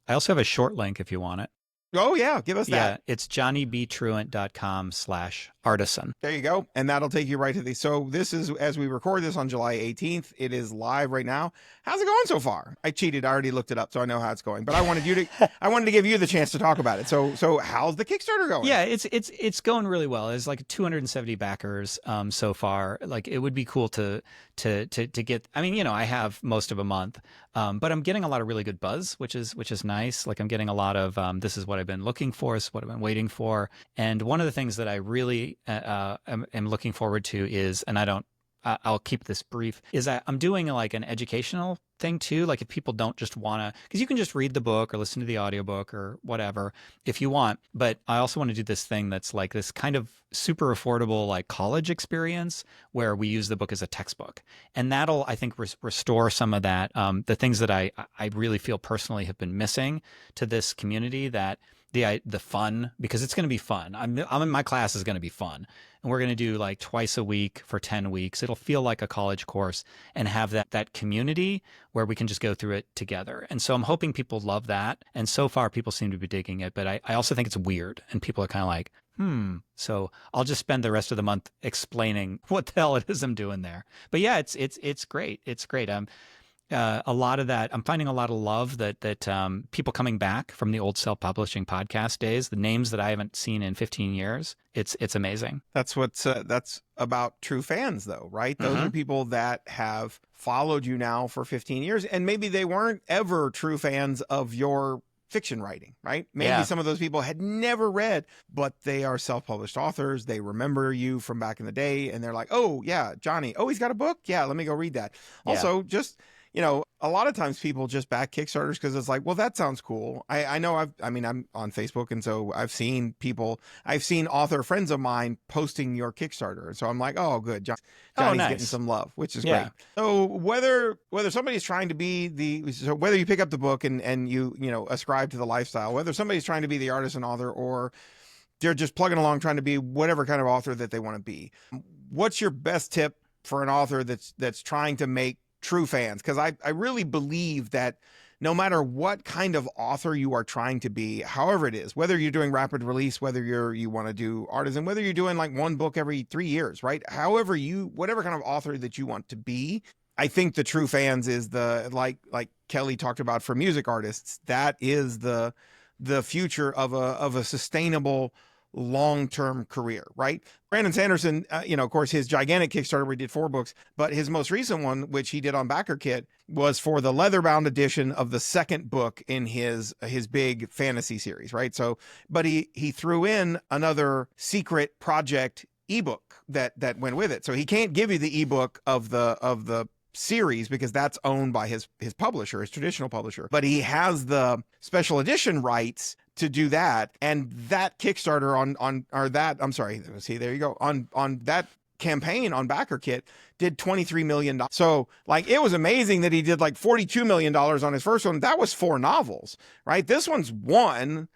I also have a short link if you want it. Oh yeah, give us that. Yeah, it's johnnybtruant.com/artisan. There you go. And that'll take you right to the. So this is, as we record this on July 18th, it is live right now. How's it going so far? I cheated. I already looked it up, so I know how it's going. But I wanted to give you the chance to talk about it. So how's the Kickstarter going? Yeah, it's going really well. There's like 270 backers so far. Like it would be cool to get. I mean, I have most of a month, but I'm getting a lot of really good buzz, which is nice. Like I'm getting a lot of this is what I've been looking for, this is what I've been waiting for. And one of the things that I really am looking forward to is, and I'll keep this brief, is that I'm doing like an educational thing too. Like if people don't just want to, because you can just read the book or listen to the audiobook or whatever if you want. But I also want to do this thing that's like this kind of super affordable like college experience where we use the book as a textbook. And that'll, I think, restore some of that, the things that I really feel personally have been missing to this community, that the fun, because it's going to be fun. I'm in, my class is going to be fun. And we're going to do like twice a week for 10 weeks. It'll feel like a college course and have that community where we can just go through it together. And so I'm hoping people love that. And so far people seem to be digging it, but I also think it's weird and people are kind of like, So I'll just spend the rest of the month explaining what the hell it is I'm doing there. But yeah, it's great. It's great. A lot of that, I'm finding a lot of love that people coming back from the old self-publishing podcast days, the names that I haven't seen in 15 years. It's amazing. That's that's about true fans, though, right? Those are people that have followed you now for 15 years, and maybe they weren't ever true fans of your fiction writing, right? Maybe some of those people had never read, but they are self-published authors. They remember you from back in the day, and they're like, oh yeah, Johnny, oh, he's got a book. Yeah, let me go read that. Yeah. Also, just, a lot of times people just back Kickstarters because it's like, well, that sounds cool. I know I'm on Facebook, and so I've seen author friends of mine posting your Kickstarter. And so I'm like, oh, good. Johnny's nice. getting some love, which is great. So whether somebody's trying to be whether you pick up the book and you ascribe to the lifestyle, whether somebody's trying to be the artisan author or they're just plugging along trying to be whatever kind of author that they want to be, what's your best tip for an author that's trying to make true fans? Because I really believe that no matter what kind of author you are trying to be, however it is, whether you're doing rapid release, whether you want to do artisan, whether you're doing like one book every 3 years, right? Whatever kind of author that you want to be, I think the true fans is the, like Kelly talked about for music artists, that is the future of a sustainable long-term career, right? Brandon Sanderson, of course, his gigantic Kickstarter where he did 4 books, but his most recent one, which he did on BackerKit, was for the leather-bound edition of the second book in his big fantasy series, right? So, but he threw in another secret project ebook that went with it. So he can't give you the ebook of the series because that's owned by his publisher, his traditional publisher, but he has the special edition rights to do that. And that Kickstarter on that campaign on BackerKit did $23 million. So like, it was amazing that he did like $42 million on his first one. That was 4 novels, right? This one's one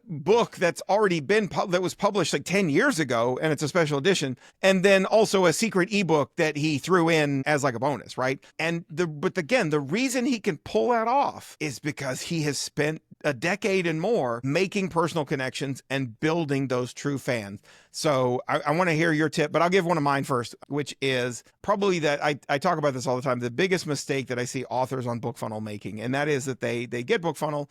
book that's already been that was published like 10 years ago, and it's a special edition. And then also a secret ebook that he threw in as like a bonus, right? But again, the reason he can pull that off is because he has spent a decade and more making personal connections and building those true fans. So I want to hear your tip, but I'll give one of mine first, which is probably that I talk about this all the time. The biggest mistake that I see authors on BookFunnel making, and that is that they get BookFunnel,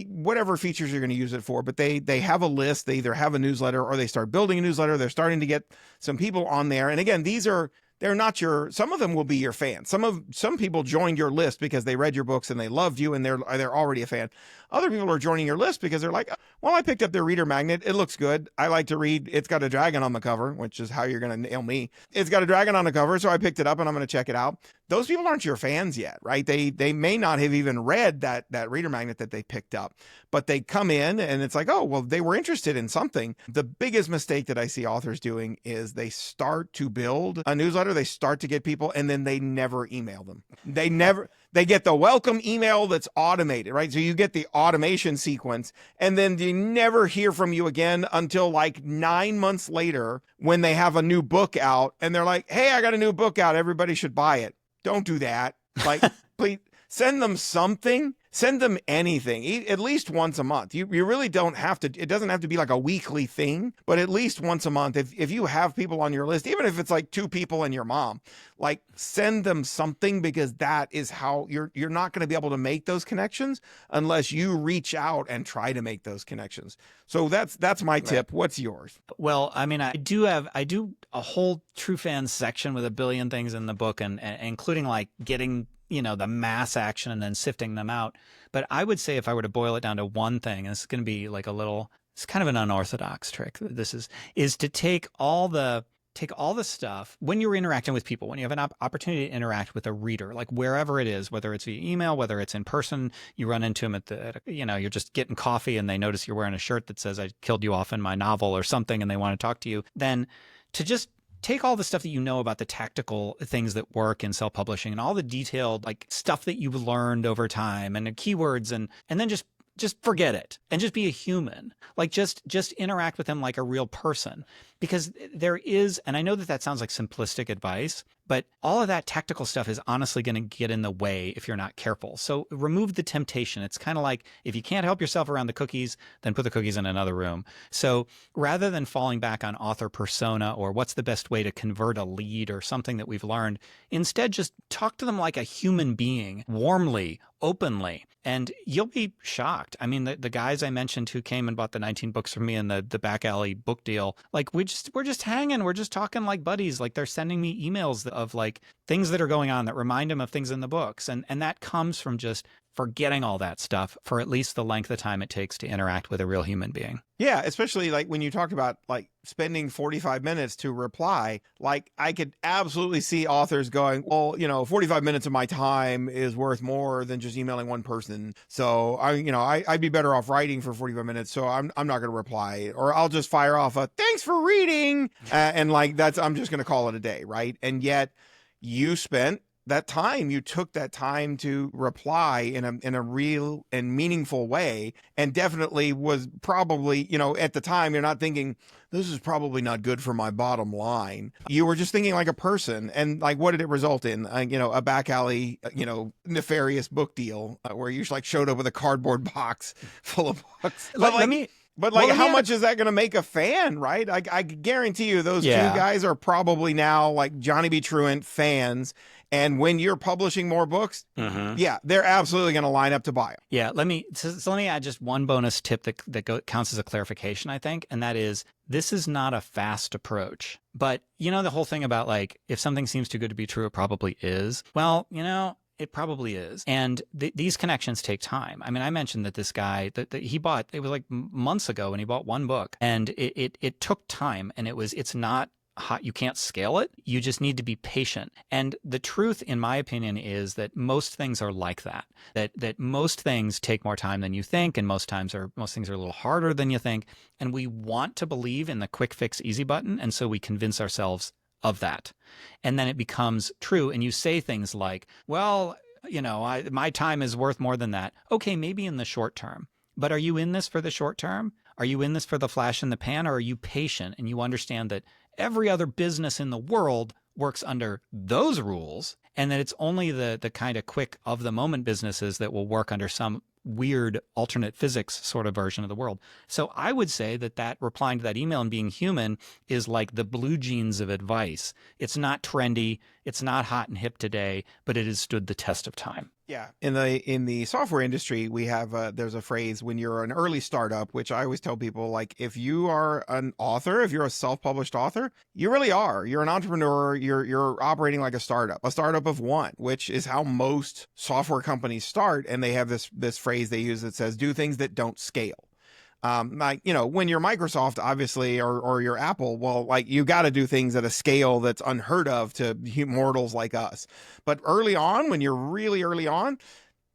whatever features you're going to use it for, but they have a list, they either have a newsletter or they start building a newsletter. They're starting to get some people on there. And again, they're not some of them will be your fans. Some people joined your list because they read your books and they loved you and they're already a fan. Other people are joining your list because they're like, well, I picked up their reader magnet. It looks good. I like to read. It's got a dragon on the cover, which is how you're going to nail me. It's got a dragon on the cover, so I picked it up and I'm going to check it out. Those people aren't your fans yet, right? They may not have even read that reader magnet that they picked up, but they come in and it's like, oh, well, they were interested in something. The biggest mistake that I see authors doing is they start to build a newsletter, they start to get people, and then they never email them. They get the welcome email that's automated, right? So you get the automation sequence, and then they never hear from you again until like 9 months later when they have a new book out and they're like, hey, I got a new book out. Everybody should buy it. Don't do that. Like, please send them something. send them anything, at least once a month. You really don't have to, it doesn't have to be like a weekly thing, but at least once a month. If you have people on your list, even if it's like 2 people and your mom, like send them something, because that is how you're not going to be able to make those connections unless you reach out and try to make those connections. So that's my tip. What's yours? Well, I mean, I do a whole true fan section with a billion things in the book, and including like getting, the mass action and then sifting them out. But I would say if I were to boil it down to one thing, and this is going to be like it's kind of an unorthodox trick. This is to take all the stuff when you're interacting with people, when you have an opportunity to interact with a reader, like wherever it is, whether it's via email, whether it's in person, you run into them you're just getting coffee and they notice you're wearing a shirt that says, "I killed you off in my novel," or something, and they want to talk to you, then to just take all the stuff that you know about the tactical things that work in self-publishing and all the detailed like stuff that you've learned over time and the keywords, and then just forget it and just be a human. Like just interact with them like a real person, because there is, and I know that sounds like simplistic advice, but all of that tactical stuff is honestly going to get in the way if you're not careful. So remove the temptation. It's kind of like if you can't help yourself around the cookies, then put the cookies in another room. So rather than falling back on author persona or what's the best way to convert a lead or something that we've learned, instead just talk to them like a human being, warmly, openly, and you'll be shocked. I mean, the guys I mentioned who came and bought the 19 books from me in the back alley book deal, like we're just hanging, we're just talking like buddies. Like they're sending me emails of like things that are going on that remind them of things in the books. And that comes from just forgetting all that stuff for at least the length of time it takes to interact with a real human being. Yeah, especially like when you talked about like spending 45 minutes to reply, like I could absolutely see authors going, well, 45 minutes of my time is worth more than just emailing one person. So I'd be better off writing for 45 minutes. So I'm not going to reply, or I'll just fire off a thanks for reading. And like, I'm just going to call it a day. Right. And yet you took that time to reply in a real and meaningful way, and definitely was probably, at the time you're not thinking this is probably not good for my bottom line. You were just thinking like a person. And like, what did it result in? A back alley, nefarious book deal where you like showed up with a cardboard box full of books. But how much is that going to make a fan, right? I guarantee you those 2 guys are probably now like Johnny B. Truant fans. And when you're publishing more books, they're absolutely going to line up to buy them. Yeah, let me add just one bonus tip that counts as a clarification, I think, and that is this is not a fast approach. But the whole thing about like if something seems too good to be true, it probably is. Well, it probably is. And these connections take time. I mean, I mentioned that this guy that he bought, it was like months ago, and he bought one book, and it took time, and it's not hot. You can't scale it. You just need to be patient. And the truth, in my opinion, is that most things are like that. That most things take more time than you think, and most things are a little harder than you think. And we want to believe in the quick fix easy button, and so we convince ourselves of that. And then it becomes true, and you say things like, well, my time is worth more than that. Okay, maybe in the short term. But are you in this for the short term? Are you in this for the flash in the pan, or are you patient and you understand that every other business in the world works under those rules, and that it's only the kind of quick of the moment businesses that will work under some weird alternate physics sort of version of the world? So I would say that replying to that email and being human is like the blue jeans of advice. It's not trendy. It's not hot and hip today, but it has stood the test of time. Yeah. In the software industry, we have there's a phrase when you're an early startup, which I always tell people, like, if you are an author, if you're a self-published author, you really are. You're an entrepreneur. You're operating like a startup of one, which is how most software companies start. And they have this phrase they use that says, do things that don't scale. When you're Microsoft, obviously, or you're Apple, well, like you got to do things at a scale that's unheard of to mortals like us. But early on, when you're really early on,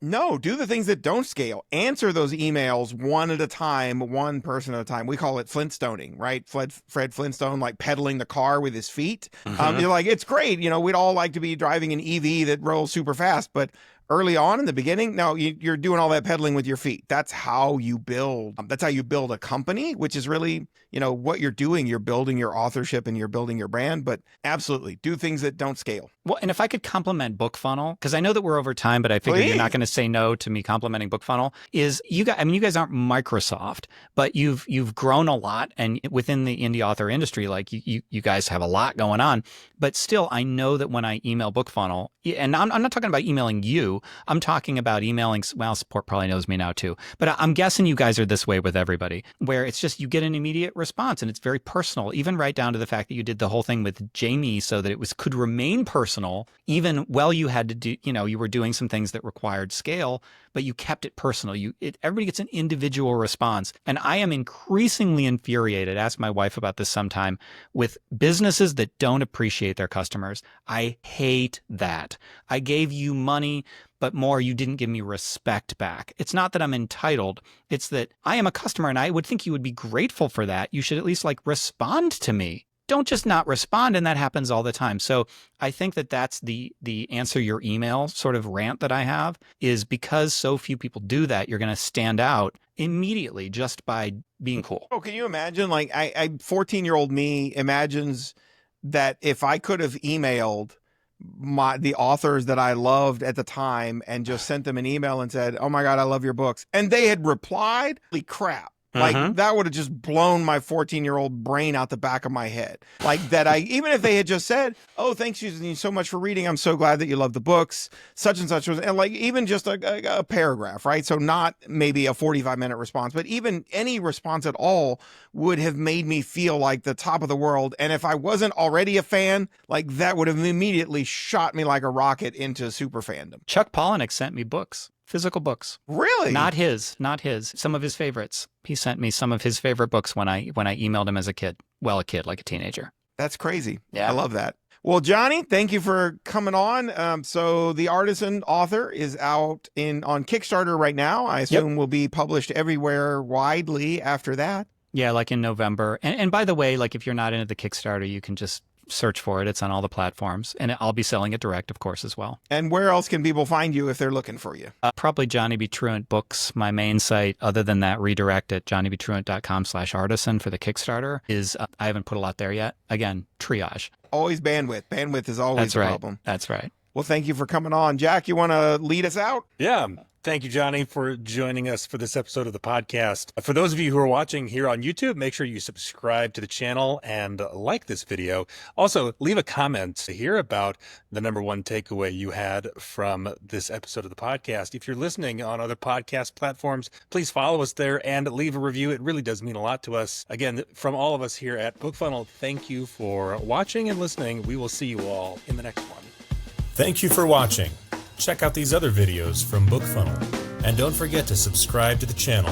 no, do the things that don't scale. Answer those emails one at a time, one person at a time. We call it Flintstoning, right? Fred Flintstone, like pedaling the car with his feet. You're like, it's great. We'd all like to be driving an EV that rolls super fast, but early on in the beginning, no, you're doing all that peddling with your feet. That's how you build. That's how you build a company, which is really, what you're doing. You're building your authorship and you're building your brand. But absolutely, do things that don't scale. Well, and if I could compliment BookFunnel, because I know that we're over time, but I figure you're not going to say no to me complimenting BookFunnel, is you guys aren't Microsoft, but you've grown a lot, and within the indie author industry, like you guys have a lot going on. But still, I know that when I email BookFunnel, and I'm not talking about emailing you, I'm talking about emailing, well, support probably knows me now too, but I'm guessing you guys are this way with everybody, where it's just you get an immediate response and it's very personal, even right down to the fact that you did the whole thing with Jamie so that it could remain personal, even while you had to do, you were doing some things that required scale, but you kept it personal. Everybody gets an individual response. And I am increasingly infuriated, ask my wife about this sometime, with businesses that don't appreciate their customers. I hate that. I gave you money, but more, you didn't give me respect back. It's not that I'm entitled. It's that I am a customer and I would think you would be grateful for that. You should at least respond to me. Don't just not respond. And that happens all the time. So I think that that's the answer your email sort of rant that I have, is because so few people do that, you're going to stand out immediately just by being cool. Oh, can you imagine? 14-year-old me imagines that if I could have emailed the authors that I loved at the time and just sent them an email and said, "Oh my God, I love your books," and they had replied, holy crap. That would have just blown my 14-year-old brain out the back of my head. Even if they had just said, "Oh, thanks you so much for reading. I'm so glad that you love the books, such and such," and even just a paragraph, right? So not maybe a 45-minute response, but even any response at all would have made me feel like the top of the world. And if I wasn't already a fan, that would have immediately shot me like a rocket into super fandom. Chuck Palahniuk sent me books. Physical books. Really? Not his. Some of his favorites. He sent me some of his favorite books when I emailed him as a kid. Well, like a teenager. That's crazy. Yeah. I love that. Well, Johnny, thank you for coming on. So the Artisan Author is out on Kickstarter right now. I assume will be published everywhere widely after that. Yeah, like in November. And by the way, if you're not into the Kickstarter, you can just search for it. It's on all the platforms. And I'll be selling it direct, of course, as well. And where else can people find you if they're looking for you? Probably Johnny B. Truant Books, my main site. Other than that, redirect at johnnybtruant.com/artisan for the Kickstarter. I haven't put a lot there yet. Again, triage. Always bandwidth. Bandwidth is always a problem. That's right. Well, thank you for coming on. Jack, you want to lead us out? Yeah. Thank you, Johnny, for joining us for this episode of the podcast. For those of you who are watching here on YouTube, make sure you subscribe to the channel and like this video. Also, leave a comment to hear about the number one takeaway you had from this episode of the podcast. If you're listening on other podcast platforms, please follow us there and leave a review. It really does mean a lot to us. Again, from all of us here at BookFunnel, thank you for watching and listening. We will see you all in the next one. Thank you for watching. Check out these other videos from BookFunnel. And don't forget to subscribe to the channel.